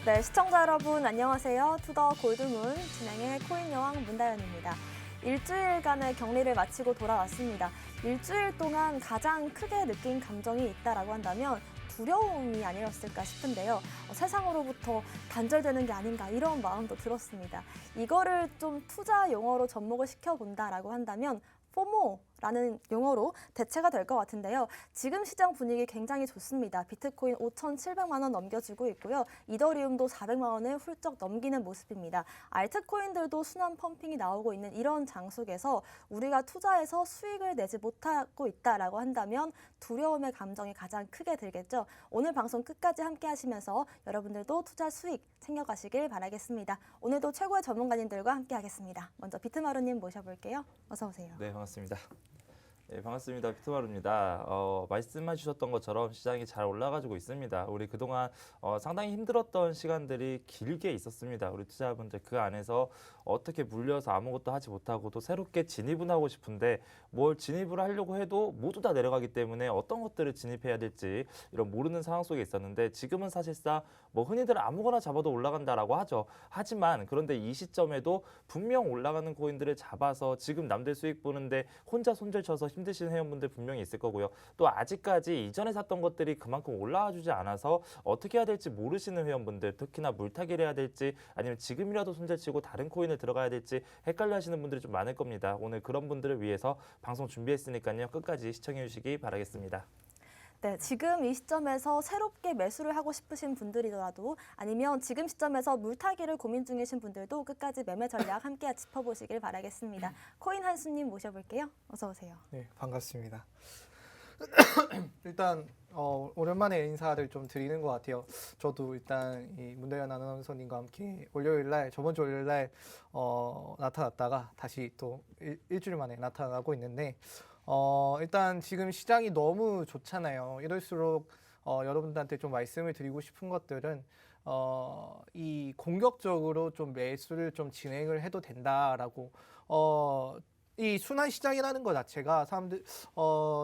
네, 시청자 여러분 안녕하세요. 투더 골드문 진행의 코인 여왕 문다연입니다. 일주일간의 격리를 마치고 돌아왔습니다. 일주일 동안 가장 크게 느낀 감정이 있다라고 한다면 두려움이 아니었을까 싶은데요. 세상으로부터 단절되는 게 아닌가 이런 마음도 들었습니다. 이거를 좀 투자 용어로 접목을 시켜본다라고 한다면 포모라는 용어로 대체가 될 것 같은데요. 지금 시장 분위기 굉장히 좋습니다. 비트코인 5,700만 원 넘겨주고 있고요. 이더리움도 400만 원을 훌쩍 넘기는 모습입니다. 알트코인들도 순환 펌핑이 나오고 있는 이런 장속에서 우리가 투자해서 수익을 내지 못하고 있다라고 한다면 두려움의 감정이 가장 크게 들겠죠. 오늘 방송 끝까지 함께 하시면서 여러분들도 투자 수익 챙겨가시길 바라겠습니다. 오늘도 최고의 전문가님들과 함께 하겠습니다. 먼저 비트마루님 모셔볼게요. 어서 오세요. 네, 반갑습니다. 네, 반갑습니다. 비트마루입니다. 말씀해 주셨던 것처럼 시장이 잘 올라가지고 있습니다. 우리 그동안 상당히 힘들었던 시간들이 길게 있었습니다. 우리 투자자분들 그 안에서 어떻게 물려서 아무것도 하지 못하고 또 새롭게 진입은 하고 싶은데 뭘 진입을 하려고 해도 모두 다 내려가기 때문에 어떤 것들을 진입해야 될지 이런 모르는 상황 속에 있었는데 지금은 사실상 뭐 흔히들 아무거나 잡아도 올라간다라고 하죠. 하지만 그런데 이 시점에도 분명 올라가는 코인들을 잡아서 지금 남들 수익 보는데 혼자 손절쳐서 힘드신 회원분들 분명히 있을 거고요. 또 아직까지 이전에 샀던 것들이 그만큼 올라와 주지 않아서 어떻게 해야 될지 모르시는 회원분들, 특히나 물타기를 해야 될지 아니면 지금이라도 손절치고 다른 코인을 들어가야 될지 헷갈려 하시는 분들이 좀 많을 겁니다. 오늘 그런 분들을 위해서 방송 준비했으니까요. 끝까지 시청해 주시기 바라겠습니다. 네, 지금 이 시점에서 새롭게 매수를 하고 싶으신 분들이더라도 아니면 지금 시점에서 물타기를 고민 중이신 분들도 끝까지 매매 전략 함께 짚어보시길 바라겠습니다. 코인 한수님 모셔볼게요. 어서 오세요. 네, 반갑습니다. 일단 오랜만에 인사를 좀 드리는 것 같아요. 저도 일단 이 문다연 아나운서님과 함께 저번 주 월요일 날 나타났다가 다시 또 일주일 만에 나타나고 있는데 일단 지금 시장이 너무 좋잖아요. 이럴수록 여러분들한테 좀 말씀을 드리고 싶은 것들은 이 공격적으로 좀 매수를 좀 진행을 해도 된다라고 이 순환 시장이라는 것 자체가 사람들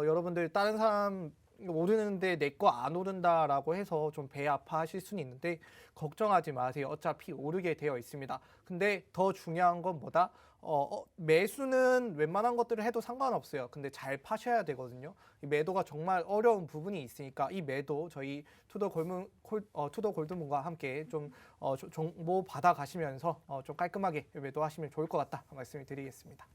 여러분들 다른 사람 오르는데 내 거 안 오른다라고 해서 좀 배 아파하실 수는 있는데 걱정하지 마세요. 어차피 오르게 되어 있습니다. 근데 더 중요한 건 뭐다? 매수는 웬만한 것들을 해도 상관없어요. 근데 잘 파셔야 되거든요. 이 매도가 정말 어려운 부분이 있으니까 이 매도 저희 투더 골드문과 함께 좀 정보 받아 가시면서 좀 깔끔하게 매도하시면 좋을 것 같다 말씀을 드리겠습니다.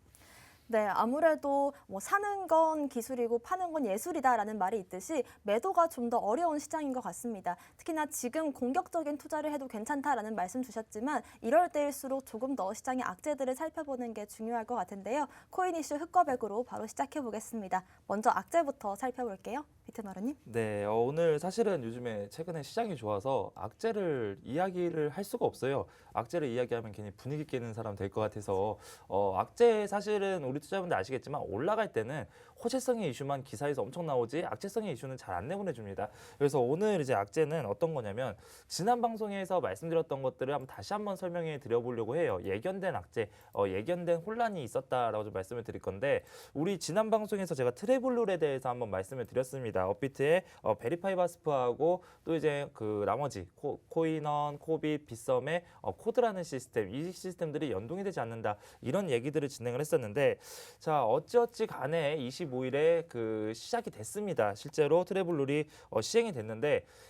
네, 아무래도 뭐 사는 건 기술이고 파는 건 예술이다라는 말이 있듯이 매도가 좀 더 어려운 시장인 것 같습니다. 특히나 지금 공격적인 투자를 해도 괜찮다라는 말씀 주셨지만 이럴 때일수록 조금 더 시장의 악재들을 살펴보는 게 중요할 것 같은데요. 코인 이슈 흑과백으로 바로 시작해 보겠습니다. 먼저 악재부터 살펴볼게요. 비트마루님. 네, 오늘 사실은 요즘에 최근에 시장이 좋아서 악재를 이야기를 할 수가 없어요. 악재를 이야기하면 괜히 분위기 깨는 사람 될 것 같아서 악재 사실은 우리 투자분들 아시겠지만 올라갈 때는 호재성의 이슈만 기사에서 엄청 나오지 악재성의 이슈는 잘 안 내보내줍니다. 그래서 오늘 이제 악재는 어떤 거냐면 지난 방송에서 말씀드렸던 것들을 다시 한번 설명해 드려보려고 해요. 예견된 악재, 예견된 혼란이 있었다라고 좀 말씀을 드릴 건데 우리 지난 방송에서 제가 트래블룰에 대해서 한번 말씀을 드렸습니다. 업비트의 베리파이바스프하고 또 이제 그 나머지 코인원, 코빗, 빗썸의 코드라는 시스템, 이 시스템들이 연동이 되지 않는다 이런 얘기들을 진행을 했었는데 자 어찌어찌 간에 25일에 그 시작이 됐습니다. 실제로 트래블룰이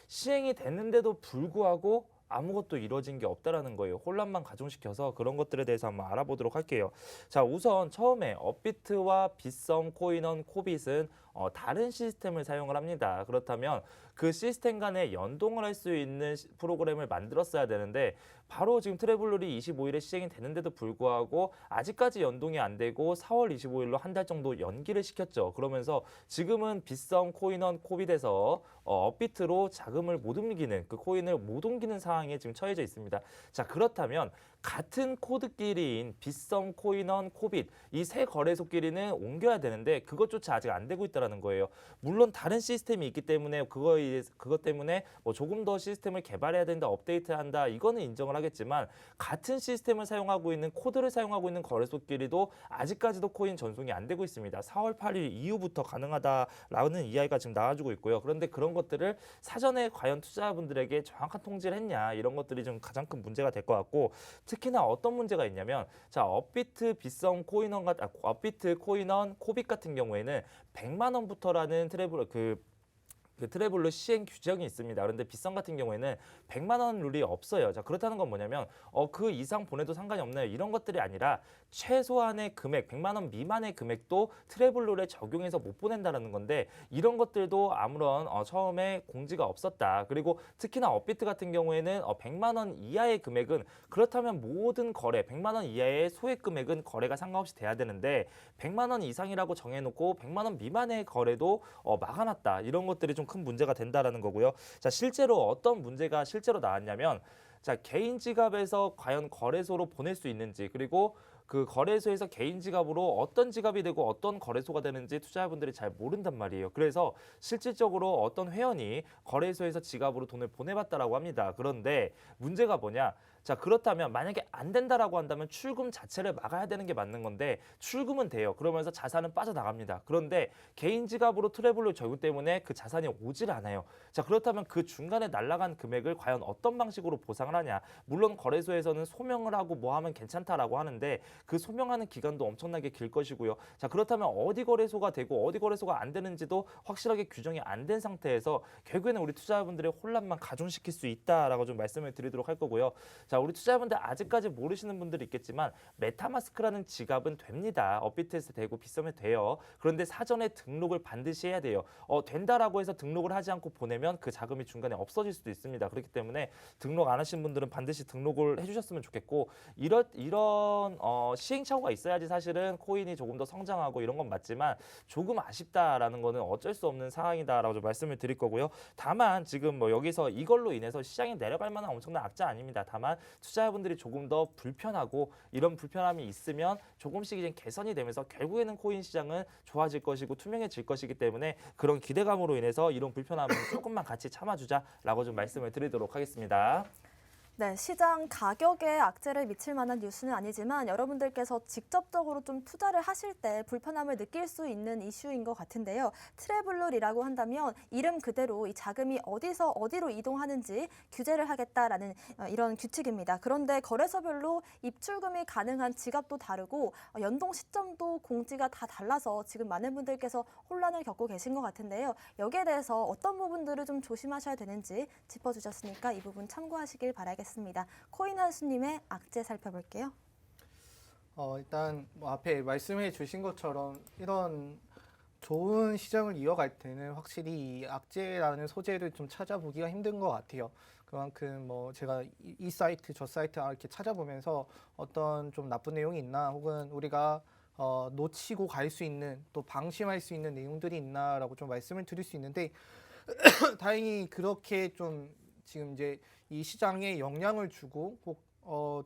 시행이 됐는데도 불구하고 아무것도 이루어진 게 없다라는 거예요. 혼란만 가중시켜서 그런 것들에 대해서 한번 알아보도록 할게요. 자, 우선 처음에 업비트와 빗썸, 코인원, 코빗은 다른 시스템을 사용을 합니다. 그렇다면 그 시스템 간에 연동을 할 수 있는 프로그램을 만들었어야 되는데 바로 지금 트래블룰이 25일에 시행이 되는데도 불구하고 아직까지 연동이 안 되고 4월 25일로 한 달 정도 연기를 시켰죠. 그러면서 지금은 빗썸, 코인원, 코빗에서 업비트로 자금을 못 옮기는 그 코인을 못 옮기는 상황에 지금 처해져 있습니다. 자, 그렇다면 같은 코드끼리인 빗썸, 코인원, 코빗 이 세 거래소끼리는 옮겨야 되는데 그것조차 아직 안 되고 있다는 거예요. 물론 다른 시스템이 있기 때문에 그것 때문에 뭐 조금 더 시스템을 개발해야 된다, 업데이트한다 이거는 인정을 하겠지만 같은 시스템을 사용하고 있는 코드를 사용하고 있는 거래소끼리도 아직까지도 코인 전송이 안 되고 있습니다. 4월 8일 이후부터 가능하다라는 이야기가 지금 나와주고 있고요. 그런데 그런 것들을 사전에 과연 투자자분들에게 정확한 통지를 했냐 이런 것들이 좀 가장 큰 문제가 될 것 같고 특히나 어떤 문제가 있냐면 자 업비트, 빗썸, 업비트, 코인원, 코빗 같은 경우에는 100만 원부터라는 트래블로 시행 규정이 있습니다. 그런데 빗썸 같은 경우에는 100만 원 룰이 없어요. 자, 그렇다는 건 뭐냐면 그 이상 보내도 상관이 없나요? 이런 것들이 아니라 최소한의 금액, 100만 원 미만의 금액도 트래블 룰에 적용해서 못 보낸다는 건데 이런 것들도 아무런 처음에 공지가 없었다. 그리고 특히나 업비트 같은 경우에는 100만 원 이하의 금액은 그렇다면 모든 거래, 100만 원 이하의 소액 금액은 거래가 상관없이 돼야 되는데 100만 원 이상이라고 정해놓고 100만 원 미만의 거래도 막아놨다. 이런 것들이 좀 큰 문제가 된다라는 거고요. 자, 실제로 어떤 문제가 실제로 나왔냐면 자, 개인 지갑에서 과연 거래소로 보낼 수 있는지 그리고 그 거래소에서 개인 지갑으로 어떤 지갑이 되고 어떤 거래소가 되는지 투자자분들이 잘 모른단 말이에요. 그래서 실질적으로 어떤 회원이 거래소에서 지갑으로 돈을 보내봤다라고 합니다. 그런데 문제가 뭐냐? 자, 그렇다면 만약에 안 된다라고 한다면 출금 자체를 막아야 되는 게 맞는 건데 출금은 돼요. 그러면서 자산은 빠져나갑니다. 그런데 개인 지갑으로 트래블로 적용 때문에 그 자산이 오질 않아요. 자, 그렇다면 그 중간에 날아간 금액을 과연 어떤 방식으로 보상을 하냐? 물론 거래소에서는 소명을 하고 뭐 하면 괜찮다라고 하는데 그 소명하는 기간도 엄청나게 길 것이고요. 자, 그렇다면 어디 거래소가 되고 어디 거래소가 안 되는지도 확실하게 규정이 안 된 상태에서 결국에는 우리 투자자분들의 혼란만 가중시킬 수 있다라고 좀 말씀을 드리도록 할 거고요. 자, 우리 투자자분들 아직까지 모르시는 분들이 있겠지만 메타마스크라는 지갑은 됩니다. 업비트에서 되고 빗썸에 돼요. 그런데 사전에 등록을 반드시 해야 돼요. 된다라고 해서 등록을 하지 않고 보내면 그 자금이 중간에 없어질 수도 있습니다. 그렇기 때문에 등록 안 하신 분들은 반드시 등록을 해주셨으면 좋겠고 이런 시행착오가 있어야지 사실은 코인이 조금 더 성장하고 이런 건 맞지만 조금 아쉽다라는 거는 어쩔 수 없는 상황이다라고 좀 말씀을 드릴 거고요. 다만 지금 뭐 여기서 이걸로 인해서 시장이 내려갈 만한 엄청난 악재 아닙니다. 다만 투자자분들이 조금 더 불편하고 이런 불편함이 있으면 조금씩 이제 개선이 되면서 결국에는 코인 시장은 좋아질 것이고 투명해질 것이기 때문에 그런 기대감으로 인해서 이런 불편함을 조금만 같이 참아주자라고 좀 말씀을 드리도록 하겠습니다. 네, 시장 가격에 악재를 미칠 만한 뉴스는 아니지만 여러분들께서 직접적으로 좀 투자를 하실 때 불편함을 느낄 수 있는 이슈인 것 같은데요. 트래블룰이라고 한다면 이름 그대로 이 자금이 어디서 어디로 이동하는지 규제를 하겠다라는 이런 규칙입니다. 그런데 거래소별로 입출금이 가능한 지갑도 다르고 연동 시점도 공지가 다 달라서 지금 많은 분들께서 혼란을 겪고 계신 것 같은데요. 여기에 대해서 어떤 부분들을 좀 조심하셔야 되는지 짚어주셨으니까 이 부분 참고하시길 바라겠습니다. 코인 한수님의 악재 살펴볼게요. 일단 뭐 앞에 말씀해 주신 것처럼 이런 좋은 시장을 이어갈 때는 확실히 이 악재라는 소재를 좀 찾아보기가 힘든 것 같아요. 그만큼 뭐 제가 이 사이트 저 사이트 이렇게 찾아보면서 어떤 좀 나쁜 내용이 있나 혹은 우리가 놓치고 갈 수 있는 또 방심할 수 있는 내용들이 있나라고 좀 말씀을 드릴 수 있는데 다행히 그렇게 좀 지금 이제 이 시장에 영향을 주고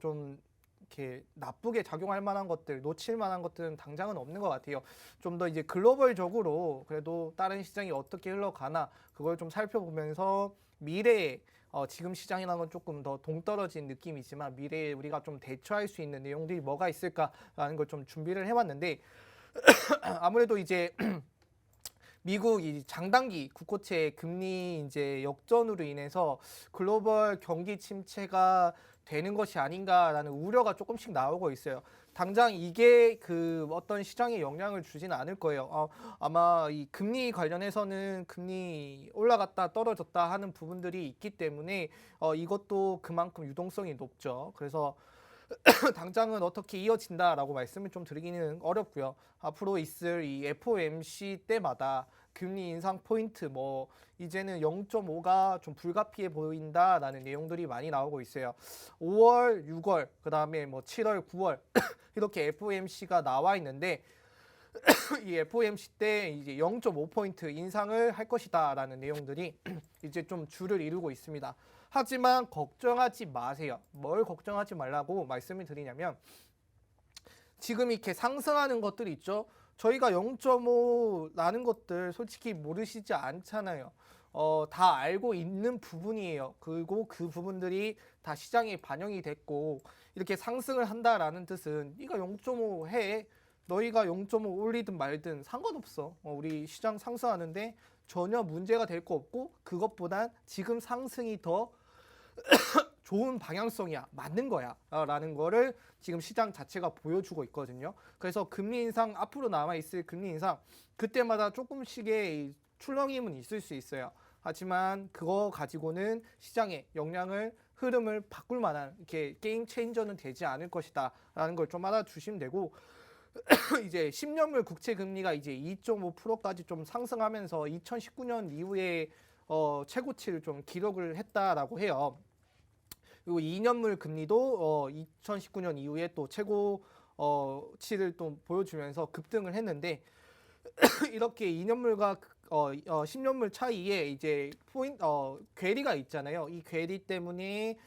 좀 이렇게 나쁘게 작용할 만한 것들, 놓칠 만한 것들은 당장은 없는 것 같아요. 좀 더 이제 글로벌적으로 그래도 다른 시장이 어떻게 흘러가나 그걸 좀 살펴보면서 미래에 지금 시장이라는 건 조금 더 동떨어진 느낌이지만 미래에 우리가 좀 대처할 수 있는 내용들이 뭐가 있을까라는 걸 좀 준비를 해왔는데 아무래도 이제 미국 이 장단기 국고채 금리 이제 역전으로 인해서 글로벌 경기 침체가 되는 것이 아닌가라는 우려가 조금씩 나오고 있어요. 당장 이게 그 어떤 시장에 영향을 주지는 않을 거예요. 아마 이 금리 관련해서는 금리 올라갔다 떨어졌다 하는 부분들이 있기 때문에 이것도 그만큼 유동성이 높죠. 그래서 당장은 어떻게 이어진다라고 말씀을 좀 드리기는 어렵고요. 앞으로 있을 이 FOMC 때마다 금리 인상 포인트 뭐 이제는 0.5가 좀 불가피해 보인다라는 내용들이 많이 나오고 있어요. 5월, 6월, 그다음에 뭐 7월, 9월 이렇게 FOMC가 나와 있는데 이 FOMC 때 이제 0.5포인트 인상을 할 것이다라는 내용들이 이제 좀 주를 이루고 있습니다. 하지만 걱정하지 마세요. 뭘 걱정하지 말라고 말씀을 드리냐면 지금 이렇게 상승하는 것들이 있죠. 저희가 0.5라는 것들 솔직히 모르시지 않잖아요. 다 알고 있는 부분이에요. 그리고 그 부분들이 다 시장에 반영이 됐고 이렇게 상승을 한다라는 뜻은 네가 0.5 해. 너희가 0.5 올리든 말든 상관없어. 우리 시장 상승하는데 전혀 문제가 될 거 없고 그것보단 지금 상승이 더 좋은 방향성이야. 맞는 거야. 라는 거를 지금 시장 자체가 보여주고 있거든요. 그래서 금리 인상 앞으로 남아있을 금리 인상 그때마다 조금씩의 출렁임은 있을 수 있어요. 하지만 그거 가지고는 시장의 영향을 흐름을 바꿀 만한 이렇게 게임 체인저는 되지 않을 것이다 라는 걸 좀 알아주시면 되고 이제 10년물 국채 금리가 이제 2.5%까지 좀 상승하면서 2019년 이후에 최고치를 좀 기록을 했다라고 해요. 그리고 2년물 금리도 2019년 이후에 또 최고치를 또 보여주면서 급등을 했는데 이렇게 2년물과 10년물 차이에 이제 괴리가 있잖아요. 이 괴리 때문에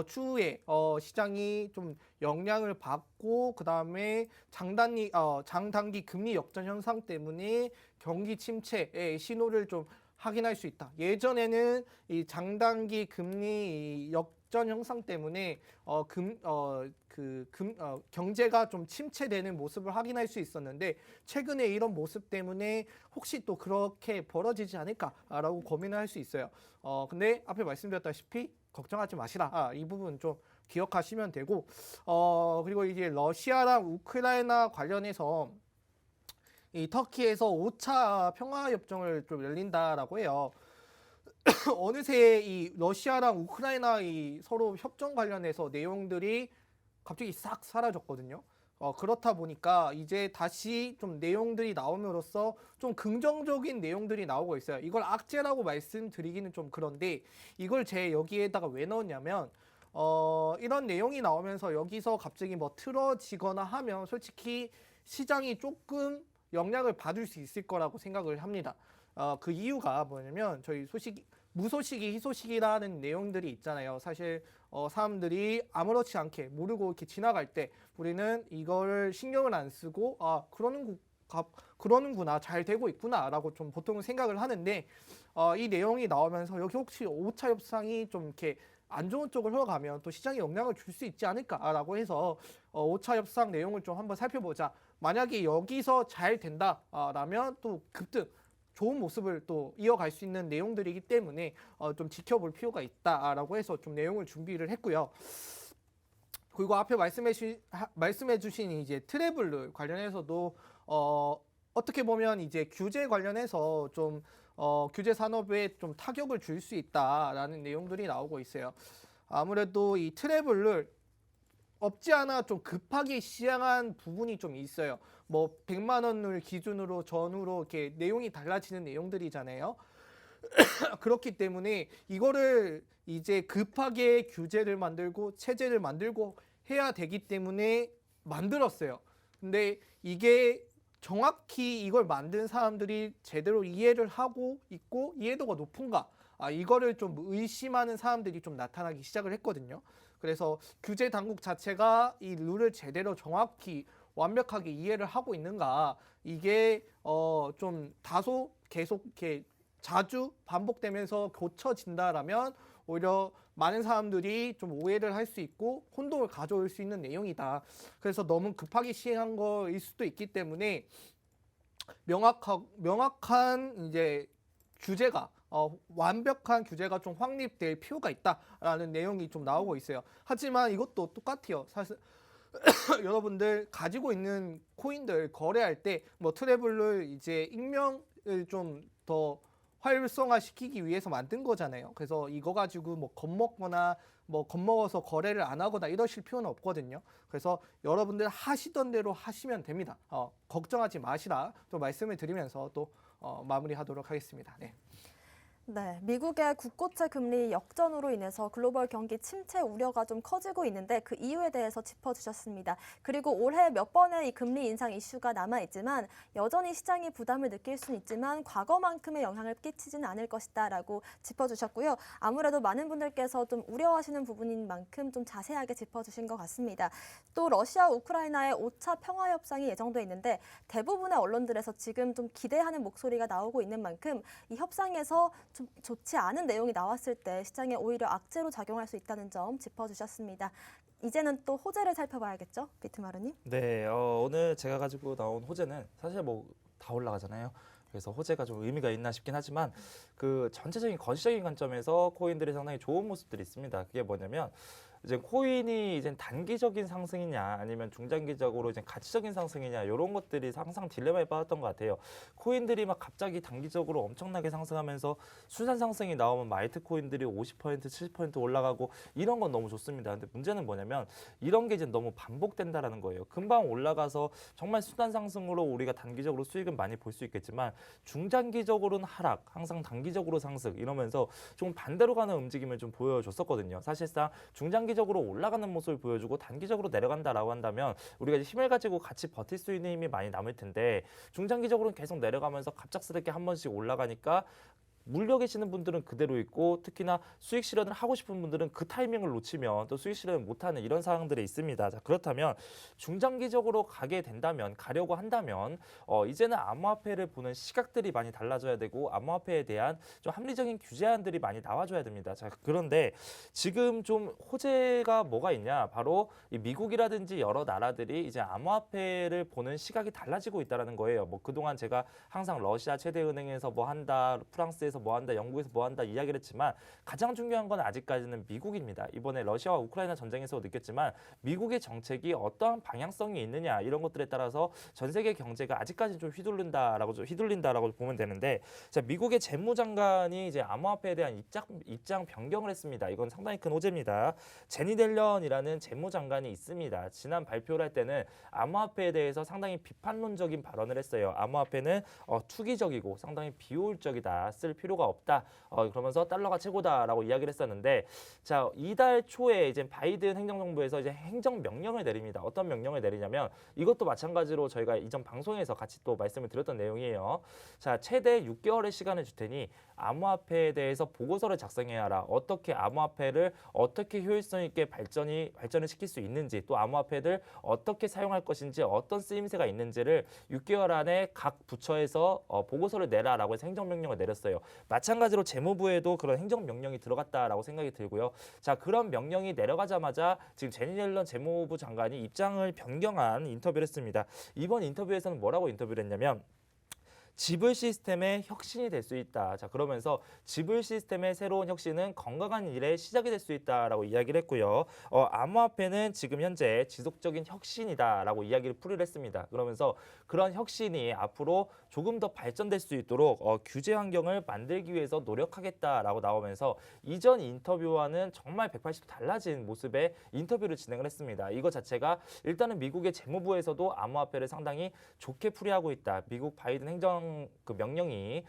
추후에 시장이 좀 영향을 받고 그 다음에 장단기 금리 역전 현상 때문에 경기 침체의 신호를 좀 확인할 수 있다. 예전에는 이 장단기 금리 역전 현상 때문에 경제가 좀 침체되는 모습을 확인할 수 있었는데 최근에 이런 모습 때문에 혹시 또 그렇게 벌어지지 않을까라고 고민을 할 수 있어요. 근데 앞에 말씀드렸다시피 걱정하지 마시라. 이 부분 좀 기억하시면 되고 그리고 이제 러시아랑 우크라이나 관련해서 이 터키에서 5차 평화협정을 좀 열린다라고 해요. 어느새 이 러시아랑 우크라이나 이 서로 협정 관련해서 내용들이 갑자기 싹 사라졌거든요. 그렇다 보니까 이제 다시 좀 내용들이 나옴으로써 좀 긍정적인 내용들이 나오고 있어요. 이걸 악재라고 말씀드리기는 좀 그런데 이걸 제 여기에다가 왜 넣었냐면 이런 내용이 나오면서 여기서 갑자기 뭐 틀어지거나 하면 솔직히 시장이 조금 영향을 받을 수 있을 거라고 생각을 합니다. 그 이유가 뭐냐면 저희 무소식이 희소식이라는 내용들이 있잖아요. 사실 사람들이 아무렇지 않게 모르고 이렇게 지나갈 때 우리는 이걸 신경을 안 쓰고 그러는구나 잘 되고 있구나라고 좀 보통은 생각을 하는데 이 내용이 나오면서 여기 혹시 5차 협상이 좀 이렇게 안 좋은 쪽을 흘러가면 또 시장에 영향을 줄 수 있지 않을까라고 해서 5차 협상 내용을 좀 한번 살펴보자. 만약에 여기서 잘 된다라면 또 급등 좋은 모습을 또 이어갈 수 있는 내용들이기 때문에 좀 지켜볼 필요가 있다라고 해서 좀 내용을 준비를 했고요. 그리고 앞에 말씀해 주신 이제 트래블 관련해서도 어떻게 보면 이제 규제 관련해서 좀 규제 산업에 좀 타격을 줄 수 있다라는 내용들이 나오고 있어요. 아무래도 이 트래블을 없지 않아 좀 급하게 시행한 부분이 좀 있어요. 뭐 100만 원을 기준으로 전후로 이렇게 내용이 달라지는 내용들이잖아요. 그렇기 때문에 이거를 이제 급하게 규제를 만들고 체제를 만들고 해야 되기 때문에 만들었어요. 근데 이게 정확히 이걸 만든 사람들이 제대로 이해를 하고 있고 이해도가 높은가? 이거를 좀 의심하는 사람들이 좀 나타나기 시작을 했거든요. 그래서 규제 당국 자체가 이 룰을 제대로 정확히 완벽하게 이해를 하고 있는가? 이게 좀 다소 계속 이렇게 자주 반복되면서 고쳐진다라면 오히려 많은 사람들이 좀 오해를 할 수 있고 혼동을 가져올 수 있는 내용이다. 그래서 너무 급하게 시행한 거일 수도 있기 때문에 명확한 이제 규제가 완벽한 규제가 좀 확립될 필요가 있다라는 내용이 좀 나오고 있어요. 하지만 이것도 똑같아요. 사실 여러분들 가지고 있는 코인들 거래할 때 뭐 트래블을 이제 익명을 좀 더 활성화시키기 위해서 만든 거잖아요. 그래서 이거 가지고 뭐 겁먹어서 거래를 안 하거나 이러실 필요는 없거든요. 그래서 여러분들 하시던 대로 하시면 됩니다. 걱정하지 마시라 또 말씀을 드리면서 또 마무리하도록 하겠습니다. 네. 네, 미국의 국고채 금리 역전으로 인해서 글로벌 경기 침체 우려가 좀 커지고 있는데 그 이유에 대해서 짚어주셨습니다. 그리고 올해 몇 번의 이 금리 인상 이슈가 남아있지만 여전히 시장이 부담을 느낄 수는 있지만 과거만큼의 영향을 끼치지는 않을 것이다라고 짚어주셨고요. 아무래도 많은 분들께서 좀 우려하시는 부분인 만큼 좀 자세하게 짚어주신 것 같습니다. 또 러시아 우크라이나의 5차 평화 협상이 예정돼 있는데 대부분의 언론들에서 지금 좀 기대하는 목소리가 나오고 있는 만큼 이 협상에서 좀 좋지 않은 내용이 나왔을 때 시장에 오히려 악재로 작용할 수 있다는 점 짚어주셨습니다. 이제는 또 호재를 살펴봐야겠죠, 비트마르님? 네, 오늘 제가 가지고 나온 호재는 사실 뭐 다 올라가잖아요. 그래서 호재가 좀 의미가 있나 싶긴 하지만 그 전체적인 거시적인 관점에서 코인들이 상당히 좋은 모습들이 있습니다. 그게 뭐냐면 이제 코인이 이제 단기적인 상승이냐 아니면 중장기적으로 이제 가치적인 상승이냐 이런 것들이 항상 딜레마에 빠졌던 것 같아요. 코인들이 막 갑자기 단기적으로 엄청나게 상승하면서 순환 상승이 나오면 마이트 코인들이 50% 70% 올라가고 이런 건 너무 좋습니다. 근데 문제는 뭐냐면 이런 게 이제 너무 반복된다라는 거예요. 금방 올라가서 정말 순환 상승으로 우리가 단기적으로 수익은 많이 볼 수 있겠지만 중장기적으로는 하락, 항상 단기적으로 상승 이러면서 좀 반대로 가는 움직임을 좀 보여줬었거든요. 사실상 중장기적으로 올라가는 모습을 보여주고 단기적으로 내려간다라고 한다면 우리가 이제 힘을 가지고 같이 버틸 수 있는 힘이 많이 남을 텐데 중장기적으로는 계속 내려가면서 갑작스럽게 한 번씩 올라가니까 물려 계시는 분들은 그대로 있고 특히나 수익 실현을 하고 싶은 분들은 그 타이밍을 놓치면 또 수익 실현을 못하는 이런 상황들이 있습니다. 자, 그렇다면 중장기적으로 가려고 한다면 이제는 암호화폐를 보는 시각들이 많이 달라져야 되고 암호화폐에 대한 좀 합리적인 규제안들이 많이 나와줘야 됩니다. 자, 그런데 지금 좀 호재가 뭐가 있냐? 바로 이 미국이라든지 여러 나라들이 이제 암호화폐를 보는 시각이 달라지고 있다는 거예요. 뭐 그동안 제가 항상 러시아 최대 은행에서 뭐 한다, 프랑스에서 뭐 한다, 영국에서 뭐 한다 이야기를 했지만 가장 중요한 건 아직까지는 미국입니다. 이번에 러시아와 우크라이나 전쟁에서 느꼈지만 미국의 정책이 어떠한 방향성이 있느냐 이런 것들에 따라서 전 세계 경제가 아직까지 좀 휘둘린다라고 보면 되는데, 자, 미국의 재무장관이 이제 암호화폐에 대한 입장 변경을 했습니다. 이건 상당히 큰 호재입니다. 제니 델런이라는 재무장관이 있습니다. 지난 발표를 할 때는 암호화폐에 대해서 상당히 비판론적인 발언을 했어요. 암호화폐는 투기적이고 상당히 비효율적이다. 쓸 필요가 없다. 그러면서 달러가 최고다라고 이야기를 했었는데, 자, 이달 초에 이제 바이든 행정정부에서 이제 행정명령을 내립니다. 어떤 명령을 내리냐면 이것도 마찬가지로 저희가 이전 방송에서 같이 또 말씀을 드렸던 내용이에요. 자, 최대 6개월의 시간을 줄 테니 암호화폐에 대해서 보고서를 작성해야 하라. 어떻게 암호화폐를 어떻게 효율성 있게 발전을 시킬 수 있는지, 또 암호화폐를 어떻게 사용할 것인지, 어떤 쓰임새가 있는지를 6개월 안에 각 부처에서 보고서를 내라라고 해서 행정명령을 내렸어요. 마찬가지로 재무부에도 그런 행정명령이 들어갔다라고 생각이 들고요. 자, 그런 명령이 내려가자마자 지금 제니 옐런 재무부 장관이 입장을 변경한 인터뷰를 했습니다. 이번 인터뷰에서는 뭐라고 인터뷰를 했냐면 지불 시스템의 혁신이 될 수 있다. 자, 그러면서 지불 시스템의 새로운 혁신은 건강한 일의 시작이 될 수 있다라고 이야기를 했고요. 암호화폐는 지금 현재 지속적인 혁신이다라고 이야기를 풀이를 했습니다. 그러면서 그런 혁신이 앞으로 조금 더 발전될 수 있도록 규제 환경을 만들기 위해서 노력하겠다라고 나오면서 이전 인터뷰와는 정말 180도 달라진 모습의 인터뷰를 진행을 했습니다. 이거 자체가 일단은 미국의 재무부에서도 암호화폐를 상당히 좋게 풀이하고 있다. 미국 바이든 행정 그 명령이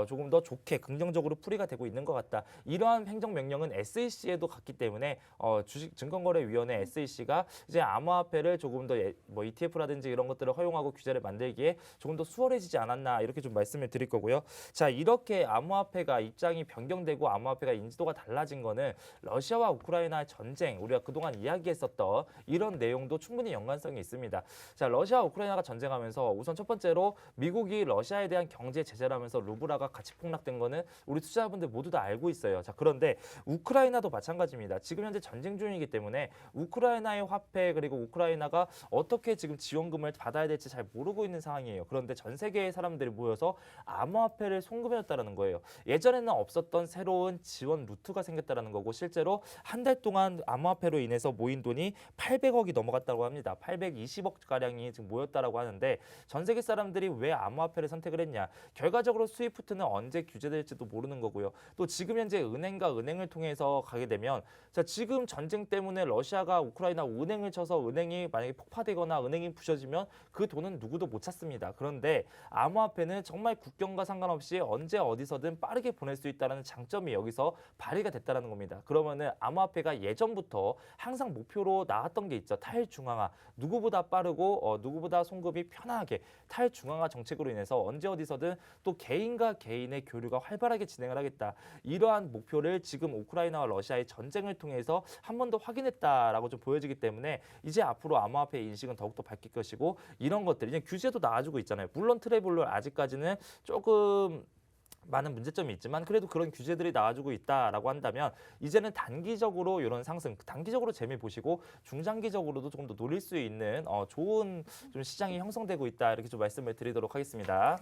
조금 더 좋게 긍정적으로 풀이가 되고 있는 것 같다. 이러한 행정명령은 SEC에도 갔기 때문에 주식증권거래위원회 SEC가 이제 암호화폐를 조금 더 뭐 ETF라든지 이런 것들을 허용하고 규제를 만들기에 조금 더 수월해지지 않았나 이렇게 좀 말씀을 드릴 거고요. 자, 이렇게 암호화폐가 입장이 변경되고 암호화폐가 인지도가 달라진 거는 러시아와 우크라이나의 전쟁, 우리가 그동안 이야기했었던 이런 내용도 충분히 연관성이 있습니다. 자, 러시아와 우크라이나가 전쟁하면서 우선 첫 번째로 미국이 러시아에 대한 경제 제재를 하면서 루블화가 같이 폭락된 거는 우리 투자자분들 모두 다 알고 있어요. 자, 그런데 우크라이나도 마찬가지입니다. 지금 현재 전쟁 중이기 때문에 우크라이나의 화폐 그리고 우크라이나가 어떻게 지금 지원금을 받아야 될지 잘 모르고 있는 상황이에요. 그런데 전 세계의 사람들이 모여서 암호화폐를 송금해줬다는 거예요. 예전에는 없었던 새로운 지원 루트가 생겼다는 거고, 실제로 한 달 동안 암호화폐로 인해서 모인 돈이 800억이 넘어갔다고 합니다. 820억 가량이 지금 모였다라고 하는데 전 세계 사람들이 왜 암호화폐를 선택을 선택을 했냐. 결과적으로 스위프트는 언제 규제될지도 모르는 거고요. 또 지금 현재 은행과 은행을 통해서 가게 되면 자, 지금 전쟁 때문에 러시아가 우크라이나 은행을 쳐서 은행이 만약에 폭파되거나 은행이 부셔지면 그 돈은 누구도 못 찾습니다. 그런데 암호화폐는 정말 국경과 상관없이 언제 어디서든 빠르게 보낼 수 있다는 장점이 여기서 발휘가 됐다는 겁니다. 그러면은 암호화폐가 예전부터 항상 목표로 나왔던 게 있죠. 탈중앙화. 누구보다 빠르고 누구보다 송금이 편하게 탈중앙화 정책으로 인해서 언제 어디서든 또 개인과 개인의 교류가 활발하게 진행을 하겠다. 이러한 목표를 지금 우크라이나와 러시아의 전쟁을 통해서 한 번 더 확인했다라고 좀 보여지기 때문에 이제 앞으로 암호화폐의 인식은 더욱더 바뀔 것이고 이런 것들 이제 규제도 나와주고 있잖아요. 물론 트래블러 아직까지는 조금 많은 문제점이 있지만 그래도 그런 규제들이 나와주고 있다라고 한다면 이제는 단기적으로 이런 상승, 단기적으로 재미 보시고 중장기적으로도 조금 더 노릴 수 있는 좋은 좀 시장이 형성되고 있다 이렇게 좀 말씀을 드리도록 하겠습니다.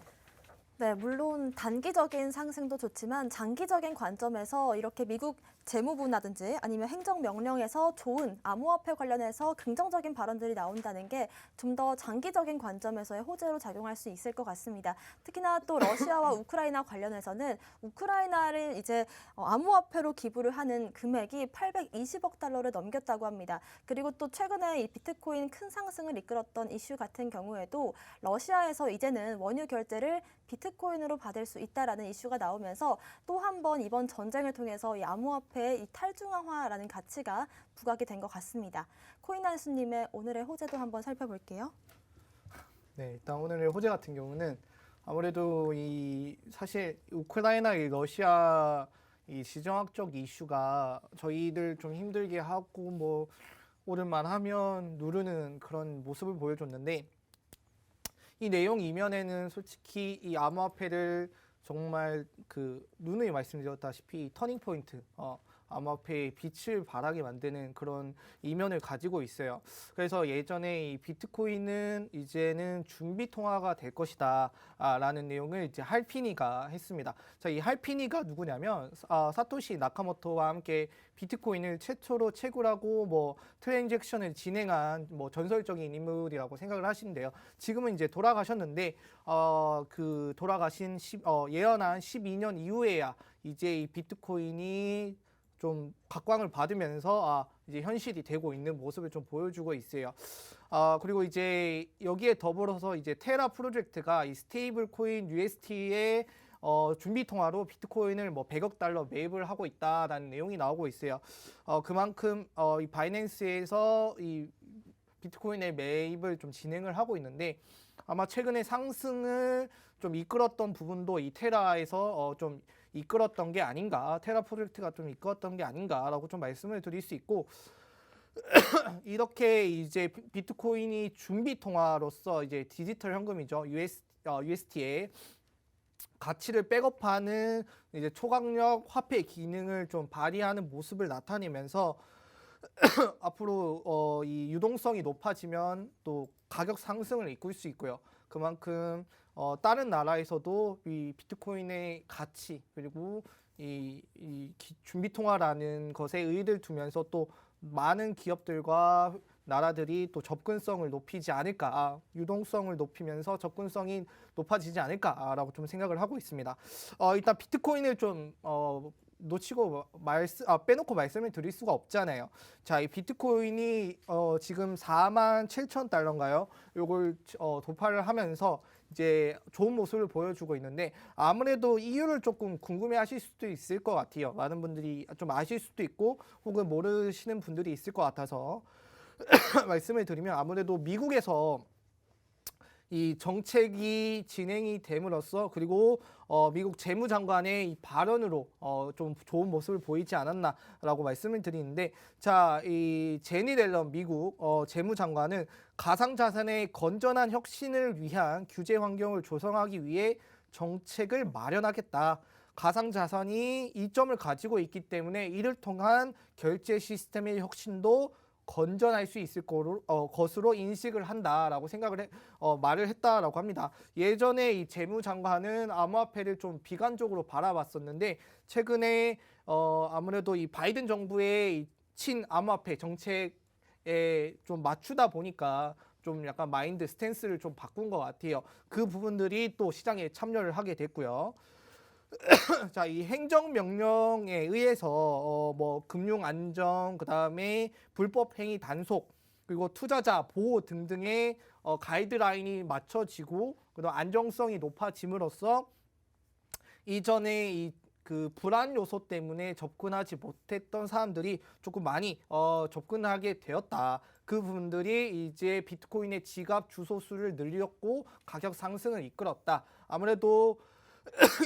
네, 물론 단기적인 상승도 좋지만 장기적인 관점에서 이렇게 미국 재무부라든지 아니면 행정명령에서 좋은 암호화폐 관련해서 긍정적인 발언들이 나온다는 게 좀 더 장기적인 관점에서의 호재로 작용할 수 있을 것 같습니다. 특히나 또 러시아와 우크라이나 관련해서는 우크라이나를 이제 암호화폐로 기부를 하는 금액이 820억 달러를 넘겼다고 합니다. 그리고 또 최근에 이 비트코인 큰 상승을 이끌었던 이슈 같은 경우에도 러시아에서 이제는 원유 결제를 비트코인으로 받을 수 있다라는 이슈가 나오면서 또 한 번 이번 전쟁을 통해서 이 암호화폐의 이 탈중앙화라는 가치가 부각이 된 것 같습니다. 코인한수님의 오늘의 호재도 한번 살펴볼게요. 네, 일단 오늘의 호재 같은 경우는 아무래도 이 사실 우크라이나 이 러시아 이 지정학적 이슈가 저희들 좀 힘들게 하고 뭐 오를만 하면 누르는 그런 모습을 보여줬는데 이 내용 이면에는 솔직히 이 암호화폐를 정말 그 누누이 말씀드렸다시피 터닝 포인트, 암호화폐의 빛을 발하게 만드는 그런 이면을 가지고 있어요. 그래서 예전에 이 비트코인은 이제는 준비 통화가 될 것이다 라는 내용을 이제 할피니가 했습니다. 자, 이 할피니가 누구냐면 사토시 나카모토와 함께 비트코인을 최초로 채굴하고 뭐 트랜잭션을 진행한 뭐 전설적인 인물이라고 생각을 하시는데요. 지금은 이제 돌아가셨는데 그 돌아가신 예언한 12년 이후에야 이제 이 비트코인이 좀 각광을 받으면서 이제 현실이 되고 있는 모습을 좀 보여주고 있어요. 그리고 이제 여기에 더불어서 이제 테라 프로젝트가 이 스테이블 코인 UST의 준비 통화로 비트코인을 뭐 100억 달러 매입을 하고 있다라는 내용이 나오고 있어요. 그만큼 이 바이낸스에서 이 비트코인의 매입을 좀 진행을 하고 있는데 아마 최근에 상승을 좀 이끌었던 부분도 이 테라에서 좀 이끌었던 게 아닌가, 테라 프로젝트가 좀 이끌었던 게 아닌가라고 좀 말씀을 드릴 수 있고 이렇게 이제 비트코인이 준비 통화로서 이제 디지털 현금이죠. UST에 가치를 백업하는 이제 초강력 화폐 기능을 좀 발휘하는 모습을 나타내면서 앞으로 이 유동성이 높아지면 또 가격 상승을 이끌 수 있고요. 그만큼 다른 나라에서도 이 비트코인의 가치 그리고 이 준비통화라는 것에 의의를 두면서 또 많은 기업들과 나라들이 또 접근성을 높이지 않을까, 유동성을 높이면서 접근성이 높아지지 않을까라고 좀 생각을 하고 있습니다. 일단 비트코인을 좀 놓치고 빼놓고 말씀을 드릴 수가 없잖아요. 자, 이 비트코인이 지금 47,000달러인가요? 요걸 도파를 하면서 이제 좋은 모습을 보여주고 있는데 아무래도 이유를 조금 궁금해하실 수도 있을 것 같아요. 많은 분들이 좀 아실 수도 있고 혹은 모르시는 분들이 있을 것 같아서 말씀을 드리면 아무래도 미국에서 이 정책이 진행이 됨으로써 그리고 미국 재무장관의 이 발언으로 좀 좋은 모습을 보이지 않았나라고 말씀을 드리는데 자, 이 제니 옐런 미국 재무장관은 가상자산의 건전한 혁신을 위한 규제 환경을 조성하기 위해 정책을 마련하겠다. 가상자산이 이점을 가지고 있기 때문에 이를 통한 결제 시스템의 혁신도 건전할 수 있을 것으로 인식을 한다라고 말을 했다라고 합니다. 예전에 이 재무장관은 암호화폐를 좀 비관적으로 바라봤었는데 최근에 아무래도 이 바이든 정부의 이 친암호화폐 정책에 좀 맞추다 보니까 좀 약간 마인드 스탠스를 좀 바꾼 것 같아요. 그 부분들이 또 시장에 참여를 하게 됐고요. 자, 이 행정명령에 의해서 뭐 금융 안정, 그다음에 불법 행위 단속, 그리고 투자자 보호 등등의 가이드라인이 맞춰지고 그다음 안정성이 높아짐으로써 이전에 이 그 불안 요소 때문에 접근하지 못했던 사람들이 조금 많이 접근하게 되었다. 그 부분들이 이제 비트코인의 지갑 주소수를 늘렸고 가격 상승을 이끌었다. 아무래도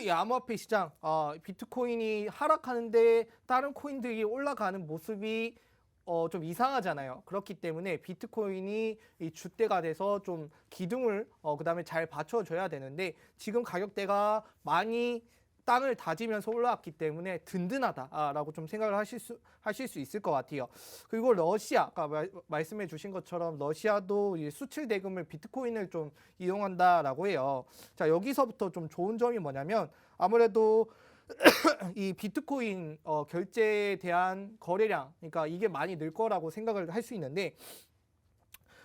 이 암호화폐 시장 비트코인이 하락하는데 다른 코인들이 올라가는 모습이 좀 이상하잖아요. 그렇기 때문에 비트코인이 이 주대가 돼서 좀 기둥을 그다음에 잘 받쳐줘야 되는데 지금 가격대가 많이 땅을 다지면서 올라왔기 때문에 든든하다라고 좀 생각을 하실 수 있을 것 같아요. 그리고 러시아, 아까 말씀해 주신 것처럼 러시아도 이 수출 대금을 비트코인을 좀 이용한다라고 해요. 자, 여기서부터 좀 좋은 점이 뭐냐면 아무래도 이 비트코인 결제에 대한 거래량, 그러니까 이게 많이 늘 거라고 생각을 할 수 있는데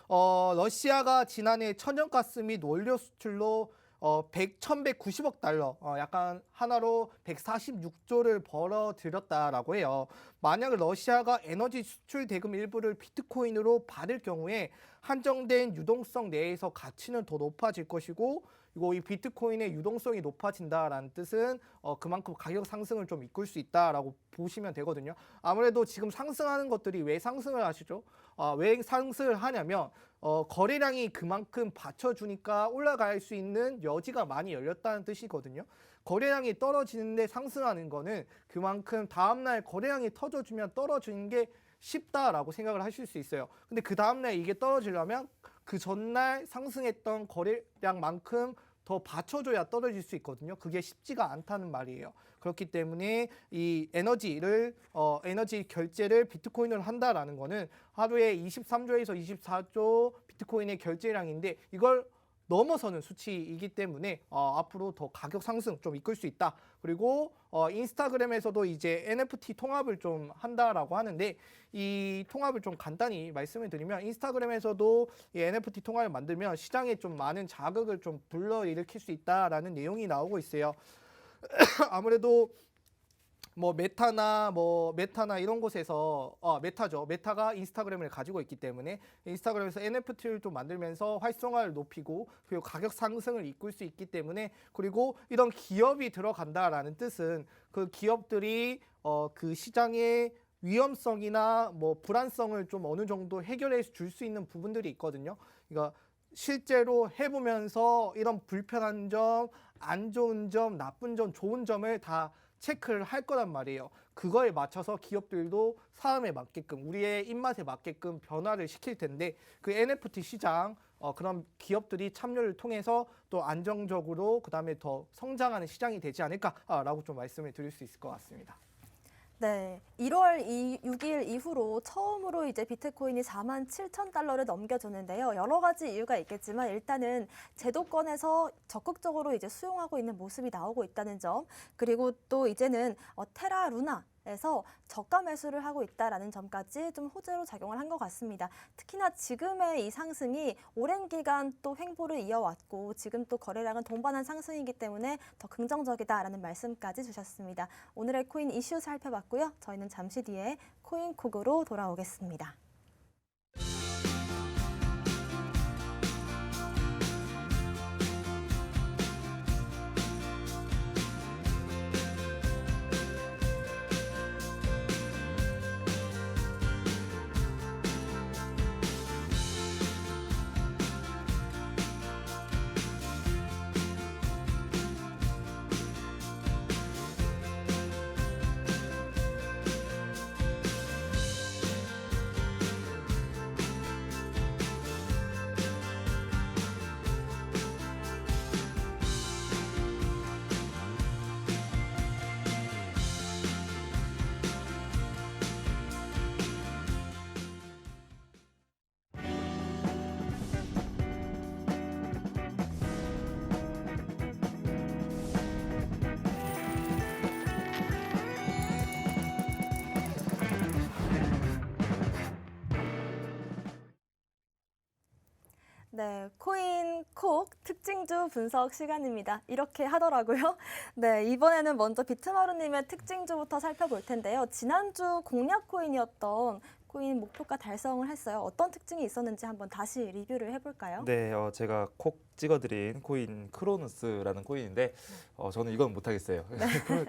러시아가 지난해 천연가스 및 원료 수출로 1190억 달러, 약간 하나로 146조를 벌어들였다라고 해요. 만약 러시아가 에너지 수출 대금 일부를 비트코인으로 받을 경우에 한정된 유동성 내에서 가치는 더 높아질 것이고, 이거 이 비트코인의 유동성이 높아진다라는 뜻은 그만큼 가격 상승을 좀 이끌 수 있다라고 보시면 되거든요. 아무래도 지금 상승하는 것들이 왜 상승을 하시죠? 왜 상승을 하냐면 거래량이 그만큼 받쳐주니까 올라갈 수 있는 여지가 많이 열렸다는 뜻이거든요. 거래량이 떨어지는데 상승하는 거는 그만큼 다음날 거래량이 터져주면 떨어지는 게 쉽다라고 생각을 하실 수 있어요. 근데 그 다음날 이게 떨어지려면 그 전날 상승했던 거래량만큼 더 받쳐줘야 떨어질 수 있거든요. 그게 쉽지가 않다는 말이에요. 그렇기 때문에 이 에너지 결제를 비트코인으로 한다라는 거는 하루에 23조에서 24조 비트코인의 결제량인데 이걸 넘어서는 수치이기 때문에 앞으로 더 가격 상승 좀 이끌 수 있다. 그리고 인스타그램에서도 이제 NFT 통합을 좀 한다라고 하는데 이 통합을 좀 간단히 말씀을 드리면 인스타그램에서도 이 NFT 통합을 만들면 시장에 좀 많은 자극을 좀 불러일으킬 수 있다라는 내용이 나오고 있어요. 아무래도 뭐 메타나 이런 곳에서 메타죠. 메타가 인스타그램을 가지고 있기 때문에 인스타그램에서 NFT를 좀 만들면서 활성화를 높이고 그리고 가격 상승을 이끌 수 있기 때문에 그리고 이런 기업이 들어간다라는 뜻은 그 기업들이 그 시장의 위험성이나 뭐 불안성을 좀 어느 정도 해결해 줄 수 있는 부분들이 있거든요. 그러니까 실제로 해보면서 이런 불편한 점, 안 좋은 점, 나쁜 점, 좋은 점을 다 체크를 할 거란 말이에요. 그거에 맞춰서 기업들도 사람에 맞게끔 우리의 입맛에 맞게끔 변화를 시킬 텐데 그 NFT 시장 그런 기업들이 참여를 통해서 또 안정적으로 그다음에 더 성장하는 시장이 되지 않을까라고 좀 말씀을 드릴 수 있을 것 같습니다. 네, 1월 6일 이후로 처음으로 이제 비트코인이 47,000달러를 넘겨줬는데요. 여러 가지 이유가 있겠지만 일단은 제도권에서 적극적으로 이제 수용하고 있는 모습이 나오고 있다는 점, 그리고 또 이제는 테라 루나에서 저가 매수를 하고 있다라는 점까지 좀 호재로 작용을 한 것 같습니다. 특히나 지금의 이 상승이 오랜 기간 또 횡보를 이어왔고 지금 또 거래량은 동반한 상승이기 때문에 더 긍정적이다라는 말씀까지 주셨습니다. 오늘의 코인 이슈 살펴봤고요. 저희는 잠시 뒤에 코인콕으로 돌아오겠습니다. 네, 코인 콕 특징주 분석 시간입니다. 이렇게 하더라고요. 네, 이번에는 먼저 비트마루님의 특징주부터 살펴볼 텐데요. 지난주 공략 코인이었던 코인 목표가 달성을 했어요. 어떤 특징이 있었는지 한번 다시 리뷰를 해볼까요? 네, 제가 콕 찍어드린 코인 크로노스라는 코인인데 저는 이건 못하겠어요.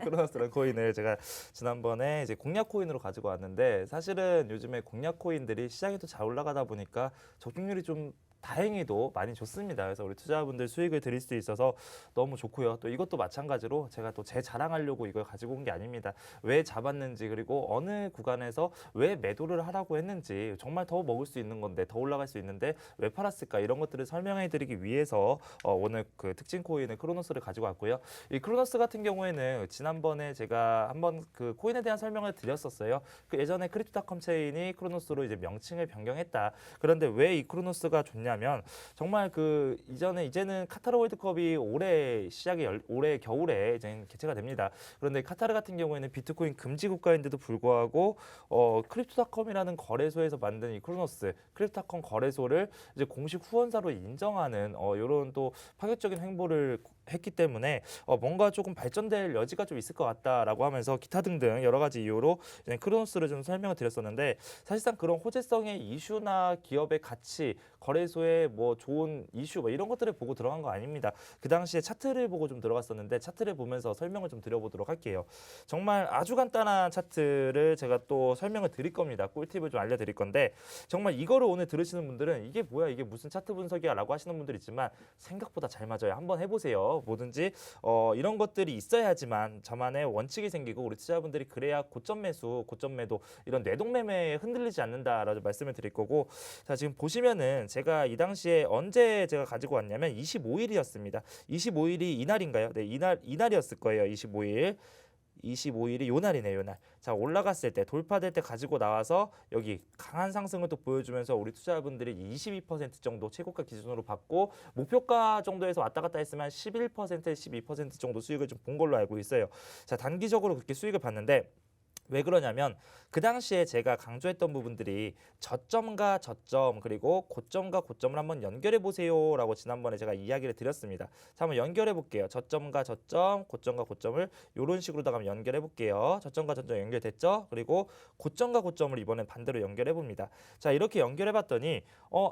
크로노스라는 코인을 제가 지난번에 이제 공략 코인으로 가지고 왔는데 사실은 요즘에 공략 코인들이 시장에도 잘 올라가다 보니까 적중률이 좀 다행히도 많이 좋습니다. 그래서 우리 투자자분들 수익을 드릴 수 있어서 너무 좋고요. 또 이것도 마찬가지로 제가 또 제 자랑하려고 이걸 가지고 온 게 아닙니다. 왜 잡았는지 그리고 어느 구간에서 왜 매도를 하라고 했는지 정말 더 먹을 수 있는 건데 더 올라갈 수 있는데 왜 팔았을까 이런 것들을 설명해 드리기 위해서 오늘 그 특징 코인의 크로노스를 가지고 왔고요. 이 크로노스 같은 경우에는 지난번에 제가 한번 그 코인에 대한 설명을 드렸었어요. 그 예전에 크립토닷컴 체인이 크로노스로 이제 명칭을 변경했다. 그런데 왜 이 크로노스가 좋냐면 정말 그 이제는 카타르 월드컵이 올해 겨울에 이제 개최가 됩니다. 그런데 카타르 같은 경우에는 비트코인 금지 국가인데도 불구하고 크립토닷컴이라는 거래소에서 만든 이 크로노스 크립토닷컴 거래소를 이제 공식 후원사로 인정하는 이런 또 파격적인 행보를 했기 때문에 뭔가 조금 발전될 여지가 좀 있을 것 같다라고 하면서 기타 등등 여러 가지 이유로 이제 크로노스를 좀 설명을 드렸었는데 사실상 그런 호재성의 이슈나 기업의 가치, 거래소의 뭐 좋은 이슈 뭐 이런 것들을 보고 들어간 거 아닙니다. 그 당시에 차트를 보고 좀 들어갔었는데 차트를 보면서 설명을 좀 드려보도록 할게요. 정말 아주 간단한 차트를 제가 또 설명을 드릴 겁니다. 꿀팁을 좀 알려드릴 건데 정말 이거를 오늘 들으시는 분들은 이게 뭐야 이게 무슨 차트 분석이야 라고 하시는 분들 있지만 생각보다 잘 맞아요. 한번 해보세요. 뭐든지 이런 것들이 있어야지만 저만의 원칙이 생기고 우리 투자자분들이 그래야 고점 매수, 고점 매도 이런 뇌동매매에 흔들리지 않는다라고 말씀을 드릴 거고 자 지금 보시면은 제가 이 당시에 언제 제가 가지고 왔냐면 25일이었습니다. 25일이 이날인가요? 네, 이날이었을 거예요. 25일이 요 날이네요, 요 날. 자, 올라갔을 때, 돌파될 때 가지고 나와서 여기 강한 상승을 또 보여주면서 우리 투자자분들이 22% 정도 최고가 기준으로 받고 목표가 정도에서 왔다 갔다 했으면 11%, 12% 정도 수익을 좀 본 걸로 알고 있어요. 자, 단기적으로 그렇게 수익을 봤는데 왜 그러냐면 그 당시에 제가 강조했던 부분들이 저점과 저점 그리고 고점과 고점을 한번 연결해 보세요라고 지난번에 제가 이야기를 드렸습니다. 자, 한번 연결해 볼게요. 저점과 저점, 고점과 고점을 이런 식으로다가 한번 연결해 볼게요. 저점과 저점 연결됐죠? 그리고 고점과 고점을 이번엔 반대로 연결해 봅니다. 자, 이렇게 연결해 봤더니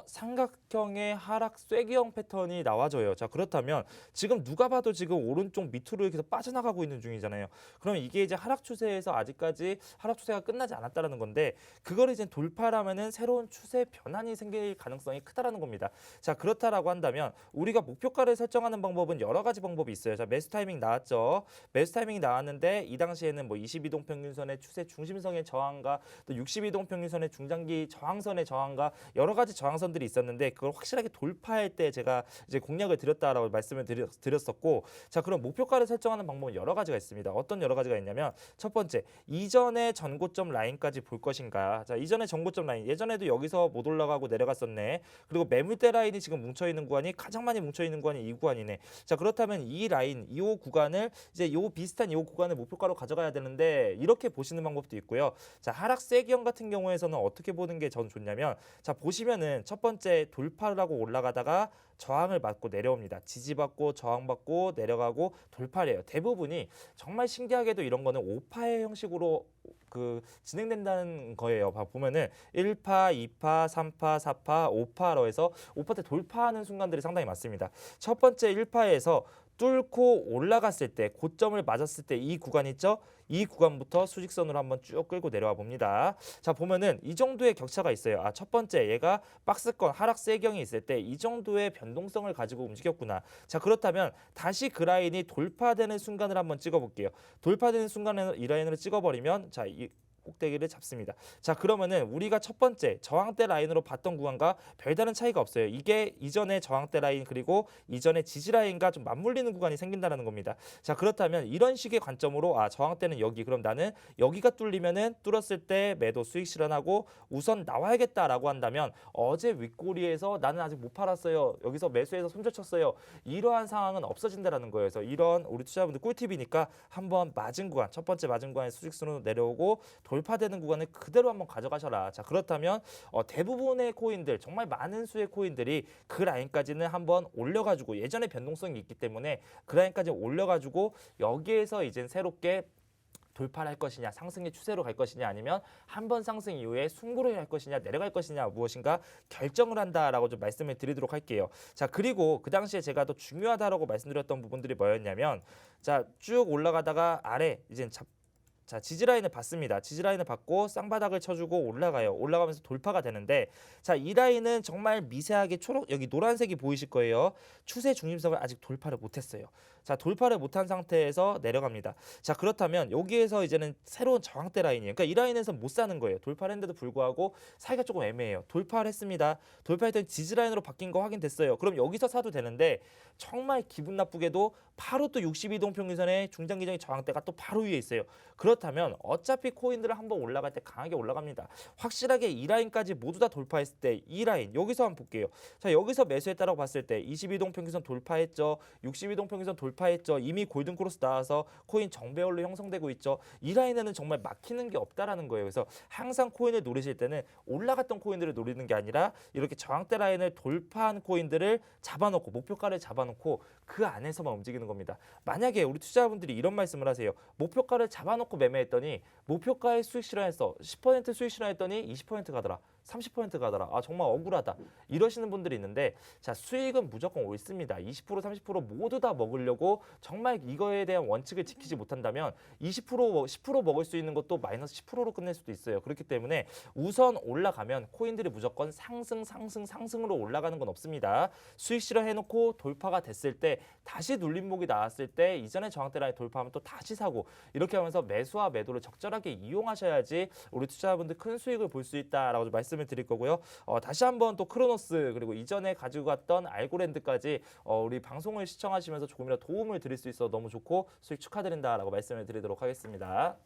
삼각형의 하락 쐐기형 패턴이 나와줘요. 자, 그렇다면 지금 누가 봐도 지금 오른쪽 밑으로 이렇게 빠져나가고 있는 중이잖아요. 그럼 이게 이제 하락 추세에서 아직까지 하락 추세가 끝나지 않았다라는 건데 그걸 이제 돌파하면은 새로운 추세 변환이 생길 가능성이 크다라는 겁니다. 자, 그렇다라고 한다면 우리가 목표가를 설정하는 방법은 여러 가지 방법이 있어요. 자, 매수 타이밍 나왔죠. 매수 타이밍이 나왔는데 이 당시에는 뭐 22동 평균선의 추세 중심성의 저항과 또 62동 평균선의 중장기 저항선의 저항과 여러 가지 저항선들이 있었는데 그걸 확실하게 돌파할 때 제가 이제 공략을 드렸다라고 말씀을 드렸었고 자, 그럼 목표가를 설정하는 방법은 여러 가지가 있습니다. 어떤 여러 가지가 있냐면 첫 번째, 이전의 전고점 라인까지 볼 것인가. 자, 이전의 전고점 라인 예전에도 여기서 못 올라가고 내려갔었네. 그리고 매물대 라인이 지금 뭉쳐있는 구간이 가장 많이 뭉쳐있는 구간이 이 구간이네. 자, 그렇다면 이 라인 이 구간을 이제 요 비슷한 이 구간을 목표가로 가져가야 되는데 이렇게 보시는 방법도 있고요. 자, 하락 쐐기형 같은 경우에서는 어떻게 보는 게 전 좋냐면 자, 보시면은 첫 번째 돌파를 하고 올라가다가 저항을 받고 내려옵니다. 지지받고 저항받고 내려가고 돌파를 해요. 대부분이 정말 신기하게도 이런 거는 5파의 형식으로 그 진행된다는 거예요. 보면은 1파, 2파, 3파, 4파, 5파로 해서 5파 때 돌파하는 순간들이 상당히 많습니다. 첫 번째 1파에서 뚫고 올라갔을 때 고점을 맞았을 때 이 구간 있죠? 이 구간부터 수직선으로 한번 쭉 끌고 내려와 봅니다. 자, 보면은 이 정도의 격차가 있어요. 아, 첫 번째 얘가 박스권 하락 쐐경이 있을 때 이 정도의 변동성을 가지고 움직였구나. 자, 그렇다면 다시 그 라인이 돌파되는 순간을 한번 찍어볼게요. 돌파되는 순간에 이 라인으로 찍어버리면 자, 이 꼭대기를 잡습니다. 자, 그러면은 우리가 첫 번째 저항대 라인으로 봤던 구간과 별다른 차이가 없어요. 이게 이전의 저항대 라인 그리고 이전의 지지 라인과 좀 맞물리는 구간이 생긴다는 겁니다. 자, 그렇다면 이런 식의 관점으로 저항대는 여기 그럼 나는 여기가 뚫리면은 뚫었을 때 매도 수익 실현하고 우선 나와야겠다라고 한다면 어제 윗꼬리에서 나는 아직 못 팔았어요. 여기서 매수해서 손절쳤어요. 이러한 상황은 없어진다라는 거예요. 그래서 이런 우리 투자분들 꿀팁이니까 한번 맞은 구간 첫 번째 맞은 구간에 수직선으로 내려오고 돌파되는 구간을 그대로 한번 가져가셔라. 자, 그렇다면 대부분의 코인들, 정말 많은 수의 코인들이 그 라인까지는 한번 올려가지고 예전에 변동성이 있기 때문에 그 라인까지 올려가지고 여기에서 이제 새롭게 돌파를 할 것이냐, 상승의 추세로 갈 것이냐, 아니면 한 번 상승 이후에 승부를 할 것이냐, 내려갈 것이냐, 무엇인가 결정을 한다라고 좀 말씀을 드리도록 할게요. 자, 그리고 그 당시에 제가 더 중요하다라고 말씀드렸던 부분들이 뭐였냐면, 자, 쭉 올라가다가 아래 이제 자, 지지라인을 받습니다. 지지라인을 받고 쌍바닥을 쳐주고 올라가요. 올라가면서 돌파가 되는데, 자, 이 라인은 정말 미세하게 여기 노란색이 보이실 거예요. 추세 중심성을 아직 돌파를 못했어요. 자, 돌파를 못한 상태에서 내려갑니다. 자, 그렇다면 여기에서 이제는 새로운 저항대 라인이에요. 그러니까 이 라인에서 못 사는 거예요. 돌파를 했는데도 불구하고 사이가 조금 애매해요. 돌파를 했습니다. 돌파했더니 지지라인으로 바뀐 거 확인됐어요. 그럼 여기서 사도 되는데 정말 기분 나쁘게도 바로 또 62동 평균선의 중장기적인 저항대가 또 바로 위에 있어요. 그렇다면 어차피 코인들은 한번 올라갈 때 강하게 올라갑니다. 확실하게 이 라인까지 모두 다 돌파했을 때 이 라인 여기서 한번 볼게요. 자, 여기서 매수했다라고 봤을 때 22동 평균선 돌파했죠. 62동 평균선 돌파했죠. 이미 골든크로스 나와서 코인 정배열로 형성되고 있죠. 이 라인에는 정말 막히는 게 없다라는 거예요. 그래서 항상 코인을 노리실 때는 올라갔던 코인들을 노리는 게 아니라 이렇게 저항대 라인을 돌파한 코인들을 잡아놓고 목표가를 잡아놓고 그 안에서만 움직이는 겁니다. 만약에 우리 투자자분들이 이런 말씀을 하세요. 목표가를 잡아놓고 매매했더니 목표가의 수익 실현했어. 10% 수익 실현했더니 20% 가더라. 30% 가더라. 아, 정말 억울하다. 이러시는 분들이 있는데, 자, 수익은 무조건 옳습니다. 20%, 30% 모두 다 먹으려고 정말 이거에 대한 원칙을 지키지 못한다면 20%, 10% 먹을 수 있는 것도 마이너스 10%로 끝낼 수도 있어요. 그렇기 때문에 우선 올라가면 코인들이 무조건 상승으로 올라가는 건 없습니다. 수익 실현해놓고 돌파가 됐을 때 다시 눌림목이 나왔을 때 이전에 저항대 라인 돌파하면 또 다시 사고, 이렇게 하면서 매수와 매도를 적절하게 이용하셔야지 우리 투자자분들 큰 수익을 볼 수 있다라고 좀 말씀을 드릴 거고요. 다시 한번 또 크로노스 그리고 이전에 가지고 갔던 알고랜드까지 우리 방송을 시청하시면서 조금이라도 도움을 드릴 수 있어 너무 좋고 수익 축하드린다라고 말씀을 드리도록 하겠습니다.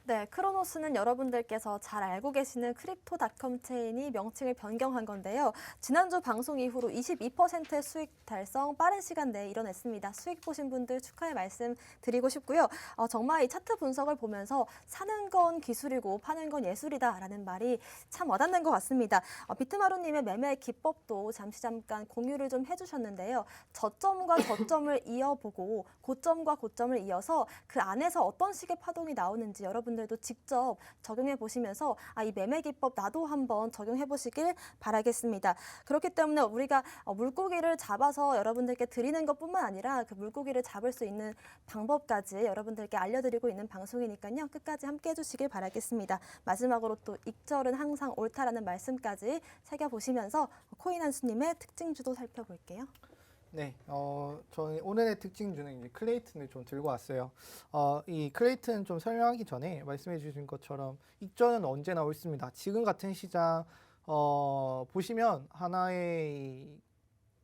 네, 크로노스는 여러분들께서 잘 알고 계시는 크립토닷컴 체인이 명칭을 변경한 건데요. 지난주 방송 이후로 22%의 수익 달성 빠른 시간 내에 이뤄냈습니다. 수익 보신 분들 축하의 말씀 드리고 싶고요. 정말 이 차트 분석을 보면서 사는 건 기술이고 파는 건 예술이다라는 말이 참 와닿는 것 같습니다. 비트마루님의 매매 기법도 잠깐 공유를 좀 해주셨는데요. 저점과 저점을 이어보고 고점과 고점을 이어서 그 안에서 어떤 식의 파동이 나오는지 여러분들도 직접 적용해 보시면서 이 매매 기법 나도 한번 적용해 보시길 바라겠습니다. 그렇기 때문에 우리가 물고기를 잡아서 여러분들께 드리는 것뿐만 아니라 그 물고기를 잡을 수 있는 방법까지 여러분들께 알려드리고 있는 방송이니까요. 끝까지 함께 해주시길 바라겠습니다. 마지막으로 또 익절은 항상 옳다라는 말씀까지 새겨보시면서 코인 한수님의 특징주도 살펴볼게요. 네, 저는 오늘의 특징주는 이제 클레이튼을 좀 들고 왔어요. 이 클레이튼 좀 설명하기 전에 말씀해 주신 것처럼 익절은 언제나 옳습니다. 지금 같은 시장, 보시면 하나의 이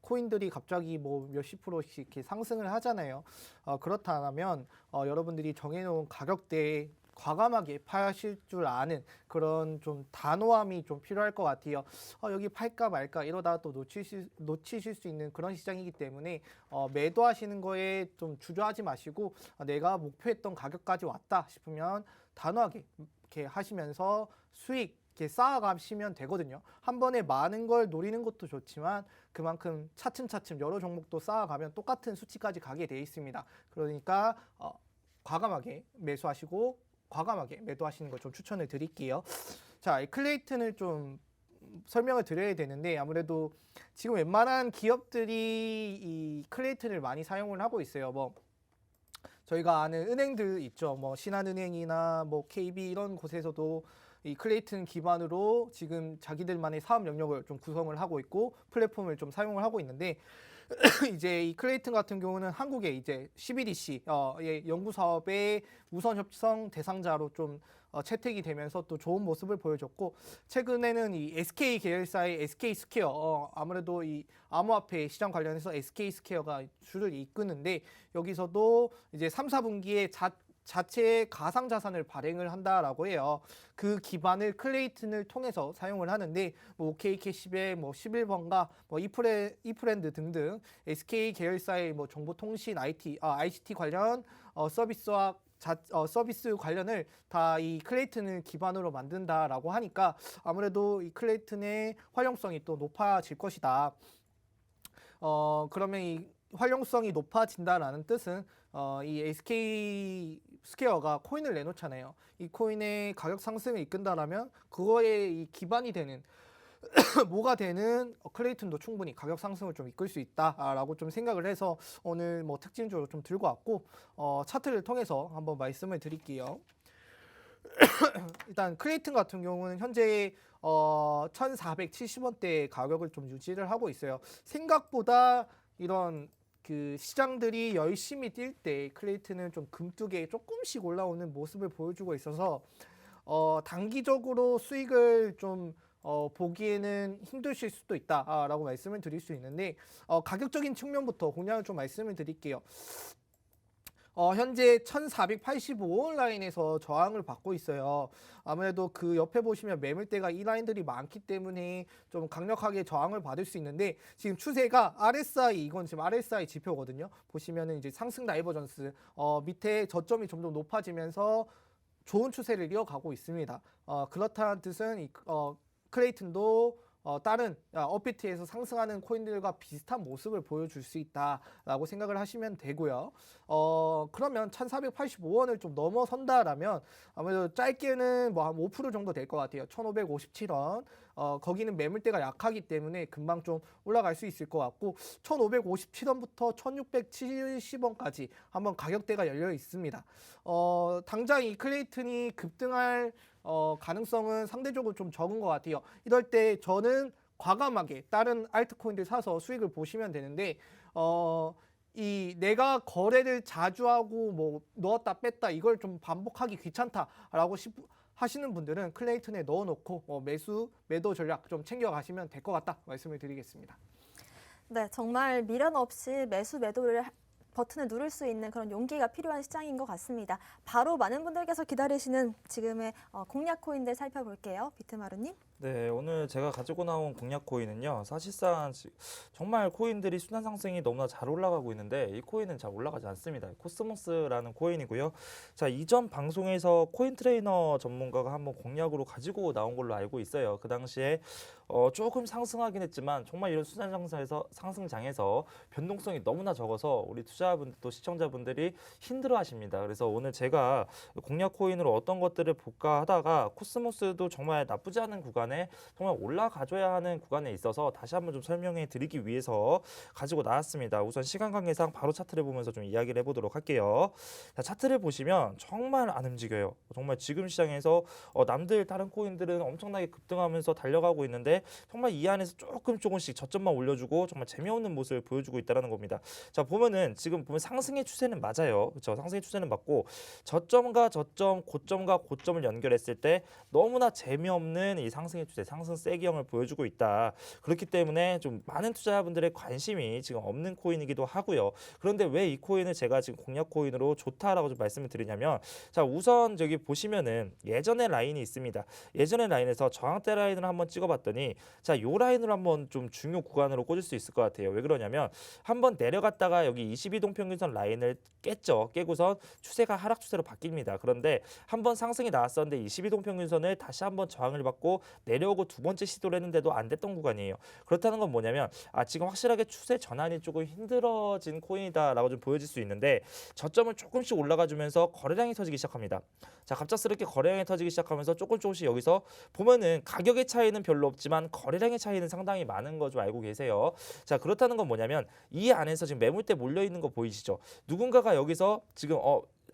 코인들이 갑자기 뭐 몇십 프로씩 이렇게 상승을 하잖아요. 그렇다면 여러분들이 정해놓은 가격대에 과감하게 파실 줄 아는 그런 좀 단호함이 좀 필요할 것 같아요. 여기 팔까 말까 이러다가 또 놓치실 수 있는 그런 시장이기 때문에 매도하시는 거에 좀 주저하지 마시고 내가 목표했던 가격까지 왔다 싶으면 단호하게 이렇게 하시면서 수익 이렇게 쌓아가시면 되거든요. 한 번에 많은 걸 노리는 것도 좋지만 그만큼 차츰차츰 여러 종목도 쌓아가면 똑같은 수치까지 가게 돼 있습니다. 그러니까 과감하게 매수하시고 과감하게 매도하시는 걸 좀 추천을 드릴게요. 자, 이 클레이튼을 좀 설명을 드려야 되는데 아무래도 지금 웬만한 기업들이 이 클레이튼을 많이 사용을 하고 있어요. 뭐 저희가 아는 은행들 있죠. 뭐 신한은행이나 뭐 KB 이런 곳에서도 이 클레이튼 기반으로 지금 자기들만의 사업 영역을 좀 구성을 하고 있고 플랫폼을 좀 사용을 하고 있는데 이제 이 클레이튼 같은 경우는 한국에 이제 CBDC 연구 사업의 우선 협상 대상자로 좀 채택이 되면서 또 좋은 모습을 보여줬고 최근에는 이 SK 계열사의 SK 스퀘어 아무래도 이 암호화폐 시장 관련해서 SK 스퀘어가 주를 이끄는데 여기서도 이제 3, 4분기에 자체의 가상자산을 발행을 한다라고 해요. 그 기반을 클레이튼을 통해서 사용을 하는데 뭐 OK캐시백, 뭐 11번가, 뭐 이프렌드 등등 SK 계열사의 뭐 정보통신 ICT 관련 서비스와 서비스 관련을 다 이 클레이튼을 기반으로 만든다라고 하니까 아무래도 이 클레이튼의 활용성이 또 높아질 것이다. 그러면 이 활용성이 높아진다라는 뜻은 이 SK 스퀘어가 코인을 내놓잖아요. 이 코인의 가격 상승을 이끈다라면 그거에 이 기반이 되는 뭐가 되는 클레이튼도 충분히 가격 상승을 좀 이끌 수 있다라고 좀 생각을 해서 오늘 뭐 특징적으로 좀 들고 왔고 차트를 통해서 한번 말씀을 드릴게요. 일단 클레이튼 같은 경우는 현재 1,470원대 가격을 좀 유지를 하고 있어요. 생각보다 이런 그 시장들이 열심히 뛸 때 클레이튼은 좀 금뚝에 조금씩 올라오는 모습을 보여주고 있어서 단기적으로 수익을 좀 보기에는 힘드실 수도 있다라고 말씀을 드릴 수 있는데 가격적인 측면부터 공략을 좀 말씀을 드릴게요. 현재 1485원 라인에서 저항을 받고 있어요. 아무래도 그 옆에 보시면 매물대가 이 라인들이 많기 때문에 좀 강력하게 저항을 받을 수 있는데 지금 추세가 RSI, 이건 지금 RSI 지표거든요. 보시면은 이제 상승 다이버전스 밑에 저점이 점점 높아지면서 좋은 추세를 이어가고 있습니다. 그렇다는 뜻은 클레이튼도 다른 업비트에서 상승하는 코인들과 비슷한 모습을 보여줄 수 있다라고 생각을 하시면 되고요. 그러면 1,485원을 좀 넘어선다라면 아무래도 짧게는 뭐 한 5% 정도 될 것 같아요. 1,557원. 거기는 매물대가 약하기 때문에 금방 좀 올라갈 수 있을 것 같고 1,557원부터 1,670원까지 한번 가격대가 열려 있습니다. 당장 이 클레이튼이 급등할 가능성은 상대적으로 좀 적은 것 같아요. 이럴 때 저는 과감하게 다른 알트코인들 사서 수익을 보시면 되는데 이 내가 거래를 자주 하고 뭐 넣었다 뺐다 이걸 좀 반복하기 귀찮다라고 하시는 분들은 클레이튼에 넣어놓고 매도 전략 좀 챙겨가시면 될 것 같다 말씀을 드리겠습니다. 네, 정말 미련 없이 매도를 버튼을 누를 수 있는 그런 용기가 필요한 시장인 것 같습니다. 바로 많은 분들께서 기다리시는 지금의 공략 코인들 살펴볼게요. 비트마루님. 네, 오늘 제가 가지고 나온 공략 코인은요. 사실상 정말 코인들이 순환 상승이 너무나 잘 올라가고 있는데 이 코인은 잘 올라가지 않습니다. 코스모스라는 코인이고요. 자, 이전 방송에서 코인 트레이너 전문가가 한번 공략으로 가지고 나온 걸로 알고 있어요. 그 당시에 조금 상승하긴 했지만 정말 이런 순환 상승장에서 변동성이 너무나 적어서 우리 투자자분들 또 시청자분들이 힘들어하십니다. 그래서 오늘 제가 공략 코인으로 어떤 것들을 볼까 하다가 코스모스도 정말 나쁘지 않은 구간에 정말 올라가줘야 하는 구간에 있어서 다시 한번 좀 설명해 드리기 위해서 가지고 나왔습니다. 우선 시간 관계상 바로 차트를 보면서 좀 이야기를 해보도록 할게요. 자, 차트를 보시면 정말 안 움직여요. 정말 지금 시장에서 남들 다른 코인들은 엄청나게 급등하면서 달려가고 있는데 정말 이 안에서 조금씩 저점만 올려주고 정말 재미없는 모습을 보여주고 있다는 겁니다. 자, 보면은 지금 보면 상승의 추세는 맞아요. 그렇죠? 상승의 추세는 맞고 저점과 저점, 고점과 고점을 연결했을 때 너무나 재미없는 이 상승의 추세, 상승 세기형을 보여주고 있다. 그렇기 때문에 좀 많은 투자자분들의 관심이 지금 없는 코인이기도 하고요. 그런데 왜 이 코인을 제가 지금 공략 코인으로 좋다라고 좀 말씀을 드리냐면, 자, 우선 저기 보시면은 예전의 라인이 있습니다. 예전의 라인에서 저항대 라인을 한번 찍어봤더니, 자, 요 라인으로 한번 좀 중요 구간으로 꽂을 수 있을 것 같아요. 왜 그러냐면 한번 내려갔다가 여기 22동 평균선 라인을 깼죠. 깨고선 추세가 하락 추세로 바뀝니다. 그런데 한번 상승이 나왔었는데 22동 평균선을 다시 한번 저항을 받고 내려오고 두 번째 시도를 했는데도 안 됐던 구간이에요. 그렇다는 건 뭐냐면 지금 확실하게 추세 전환이 조금 힘들어진 코인이다라고 좀 보여질 수 있는데 저점을 조금씩 올라가주면서 거래량이 터지기 시작합니다. 자, 갑작스럽게 거래량이 터지기 시작하면서 조금씩 여기서 보면은 가격의 차이는 별로 없지만 거래량의 차이는 상당히 많은 거 좀 알고 계세요. 자, 그렇다는 건 뭐냐면 이 안에서 지금 매물대 몰려 있는 거 보이시죠? 누군가가 여기서 지금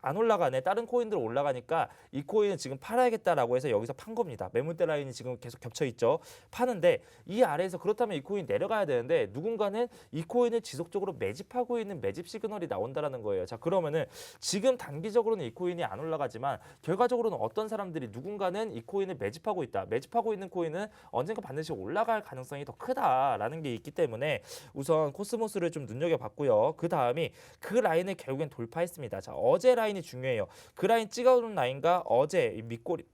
안 올라가네. 다른 코인들 올라가니까 이 코인은 지금 팔아야겠다라고 해서 여기서 판 겁니다. 매물대 라인이 지금 계속 겹쳐 있죠. 파는데 이 아래에서 그렇다면 이 코인 내려가야 되는데 누군가는 이 코인을 지속적으로 매집하고 있는 매집 시그널이 나온다라는 거예요. 자, 그러면은 지금 단기적으로는 이 코인이 안 올라가지만 결과적으로는 어떤 사람들이 누군가는 이 코인을 매집하고 있다. 매집하고 있는 코인은 언젠가 반드시 올라갈 가능성이 더 크다라는 게 있기 때문에 우선 코스모스를 좀 눈여겨봤고요. 그 다음이 그 라인을 결국엔 돌파했습니다. 자, 어제 라인이 중요해요. 그 라인 찍어놓은 라인과 어제 이 밑꼬리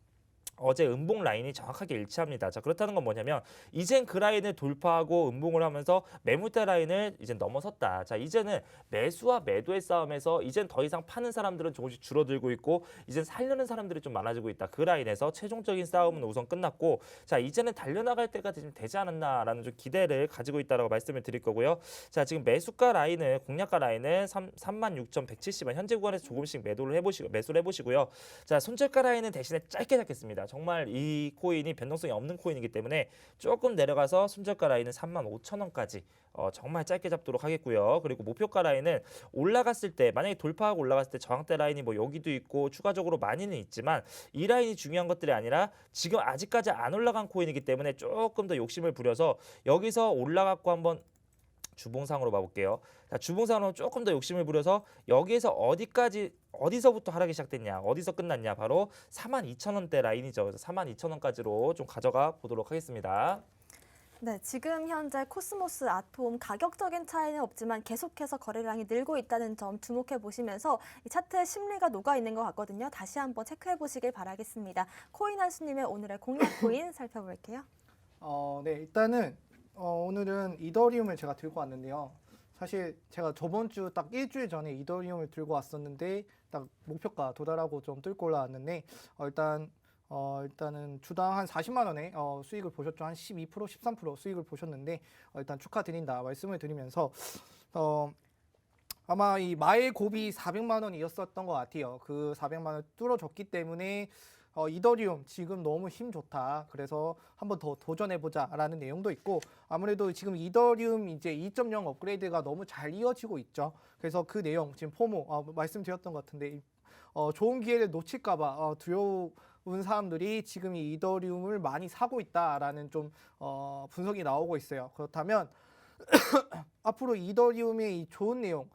어제 음봉 라인이 정확하게 일치합니다. 자, 그렇다는 건 뭐냐면 이젠 그 라인을 돌파하고 음봉을 하면서 매물대 라인을 이제 넘어섰다. 자, 이제는 매수와 매도의 싸움에서 이젠 더 이상 파는 사람들은 조금씩 줄어들고 있고 이젠 살려는 사람들이 좀 많아지고 있다. 그 라인에서 최종적인 싸움은 우선 끝났고 자, 이제는 달려나갈 때가 좀 되지 않았나라는 좀 기대를 가지고 있다라고 말씀을 드릴 거고요. 자, 지금 매수가 라인을 공략가 라인은 36,170원 현재 구간에서 조금씩 매수를 해보시고요. 자, 손절가 라인은 대신에 짧게 잡겠습니다. 정말 이 코인이 변동성이 없는 코인이기 때문에 조금 내려가서 손절가 라인은 35,000원까지 정말 짧게 잡도록 하겠고요. 그리고 목표가 라인은 올라갔을 때 만약에 돌파하고 올라갔을 때 저항대 라인이 뭐 여기도 있고 추가적으로 많이는 있지만 이 라인이 중요한 것들이 아니라 지금 아직까지 안 올라간 코인이기 때문에 조금 더 욕심을 부려서 여기서 올라갔고 한번 주봉상으로 봐볼게요. 자, 주봉상으로 조금 더 욕심을 부려서 여기에서 어디서부터 하락이 시작됐냐, 어디서 끝났냐, 바로 42,000원대 라인이죠. 그래서 42,000원까지로 좀 가져가 보도록 하겠습니다. 네, 지금 현재 코스모스 아톰 가격적인 차이는 없지만 계속해서 거래량이 늘고 있다는 점 주목해 보시면서 이 차트에 심리가 녹아 있는 것 같거든요. 다시 한번 체크해 보시길 바라겠습니다. 코인 한수님의 오늘의 공략 코인 살펴볼게요. 네, 일단은 오늘은 이더리움을 제가 들고 왔는데요. 사실 제가 저번 주 딱 일주일 전에 이더리움을 들고 왔었는데 딱 목표가 도달하고 좀 뚫고 올라왔는데 일단은 주당 한 40만 원의 수익을 보셨죠. 한 12%, 13% 수익을 보셨는데 일단 축하드린다 말씀을 드리면서 아마 이 마일 고비 400만 원이었었던 것 같아요. 그 400만 원 뚫어줬기 때문에 이더리움 지금 너무 힘 좋다. 그래서 한번 더 도전해보자라는 내용도 있고 아무래도 지금 이더리움 이제 2.0 업그레이드가 너무 잘 이어지고 있죠. 그래서 그 내용 지금 포모 말씀드렸던 것 같은데 좋은 기회를 놓칠까봐 두려운 사람들이 지금 이 이더리움을 많이 사고 있다라는 좀 분석이 나오고 있어요. 그렇다면 앞으로 이더리움의 이 좋은 내용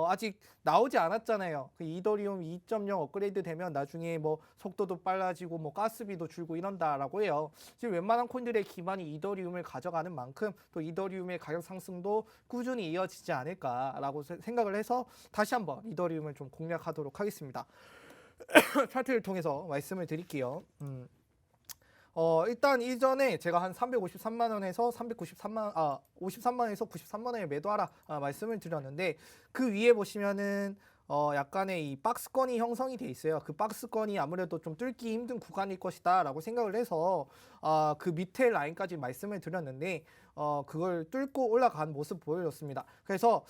아직 나오지 않았잖아요. 그 이더리움 2.0 업그레이드 되면 나중에 뭐 속도도 빨라지고 뭐 가스비도 줄고 이런다라고 해요. 지금 웬만한 코인들의 기반이 이더리움을 가져가는 만큼 또 이더리움의 가격 상승도 꾸준히 이어지지 않을까라고 생각을 해서 다시 한번 이더리움을 좀 공략하도록 하겠습니다. 차트를 통해서 말씀을 드릴게요. 일단 이전에 제가 한 353만 원에서 53만 원에서 93만 원에 매도하라 말씀을 드렸는데 그 위에 보시면은 약간의 이 박스권이 형성이 돼 있어요. 그 박스권이 아무래도 좀 뚫기 힘든 구간일 것이다라고 생각을 해서 그 밑에 라인까지 말씀을 드렸는데 그걸 뚫고 올라간 모습 보여줬습니다. 그래서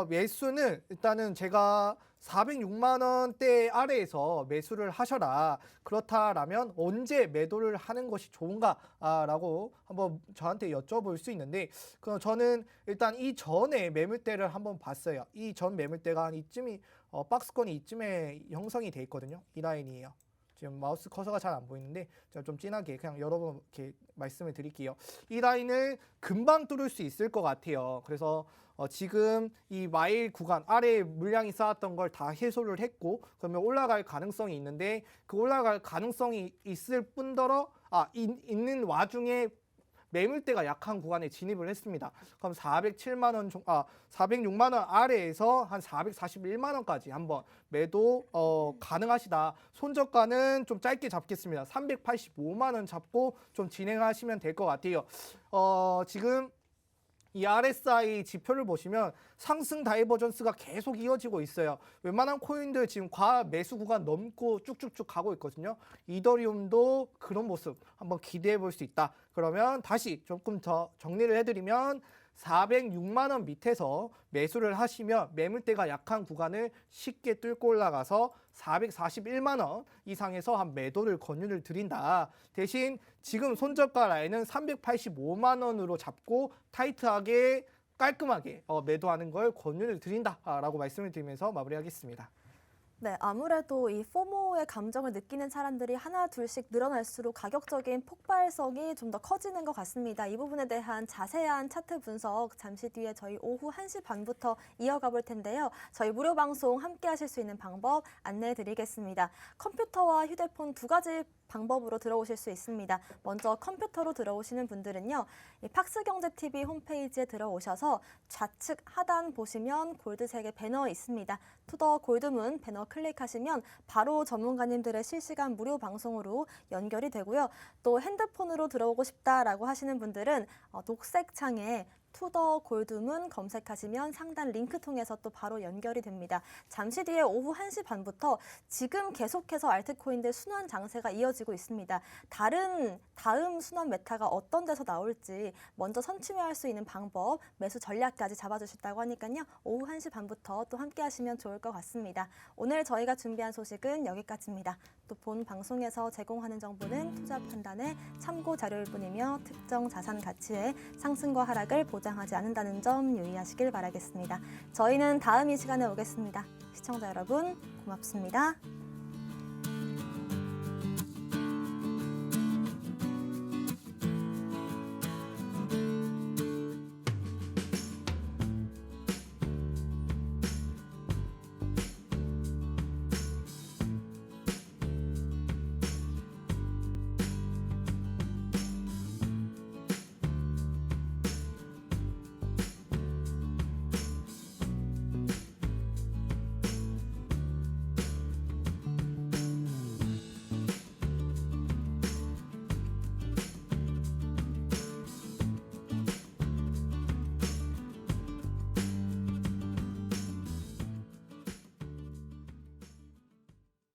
매수는 일단은 제가 406만 원대 아래에서 매수를 하셔라. 그렇다라면 언제 매도를 하는 것이 좋은가라고 한번 저한테 여쭤볼 수 있는데 저는 일단 이 전에 매물대를 한번 봤어요. 이 전 매물대가 한 이쯤이 박스권이 이쯤에 형성이 돼 있거든요. 이 라인이에요. 지금 마우스 커서가 잘 안 보이는데 제가 좀 진하게 그냥 여러분 이렇게 말씀을 드릴게요. 이 라인을 금방 뚫을 수 있을 것 같아요. 그래서 지금 이 마일 구간 아래에 물량이 쌓았던 걸 다 해소를 했고 그러면 올라갈 가능성이 있는데 그 올라갈 가능성이 있을 뿐더러 있는 와중에 매물대가 약한 구간에 진입을 했습니다. 그럼 406만 원 아래에서 한 441만 원까지 한번 매도 가능하시다. 손절가는 좀 짧게 잡겠습니다. 385만 원 잡고 좀 진행하시면 될 것 같아요. 지금 이 RSI 지표를 보시면 상승 다이버전스가 계속 이어지고 있어요. 웬만한 코인들 지금 과매수 구간 넘고 쭉쭉쭉 가고 있거든요. 이더리움도 그런 모습 한번 기대해 볼 수 있다. 그러면 다시 조금 더 정리를 해드리면 406만 원 밑에서 매수를 하시면 매물대가 약한 구간을 쉽게 뚫고 올라가서 441만 원 이상에서 한 매도를 권유를 드린다. 대신 지금 손절가 라인은 385만 원으로 잡고 타이트하게 깔끔하게 매도하는 걸 권유를 드린다라고 말씀을 드리면서 마무리하겠습니다. 네, 아무래도 이 포모의 감정을 느끼는 사람들이 하나 둘씩 늘어날수록 가격적인 폭발성이 좀 더 커지는 것 같습니다. 이 부분에 대한 자세한 차트 분석 잠시 뒤에 저희 오후 1시 반부터 이어가 볼 텐데요. 저희 무료 방송 함께 하실 수 있는 방법 안내해 드리겠습니다. 컴퓨터와 휴대폰 두 가지 방법으로 들어오실 수 있습니다. 먼저 컴퓨터로 들어오시는 분들은요. 이 팍스경제TV 홈페이지에 들어오셔서 좌측 하단 보시면 골드색의 배너 있습니다. 투더 골드문 배너 클릭하시면 바로 전문가님들의 실시간 무료 방송으로 연결이 되고요. 또 핸드폰으로 들어오고 싶다라고 하시는 분들은 녹색 창에 투더 골드문 검색하시면 상단 링크 통해서 또 바로 연결이 됩니다. 잠시 뒤에 오후 1시 반부터 지금 계속해서 알트코인들 순환 장세가 이어지고 있습니다. 다음 순환 메타가 어떤 데서 나올지 먼저 선취할 수 있는 방법, 매수 전략까지 잡아주셨다고 하니까요. 오후 1시 반부터 또 함께 하시면 좋을 것 같습니다. 오늘 저희가 준비한 소식은 여기까지입니다. 또 본 방송에서 제공하는 정보는 투자 판단의 참고 자료일 뿐이며 특정 자산 가치의 상승과 하락을 보장하지 않는다는 점 유의하시길 바라겠습니다. 저희는 다음 이 시간에 오겠습니다. 시청자 여러분 고맙습니다.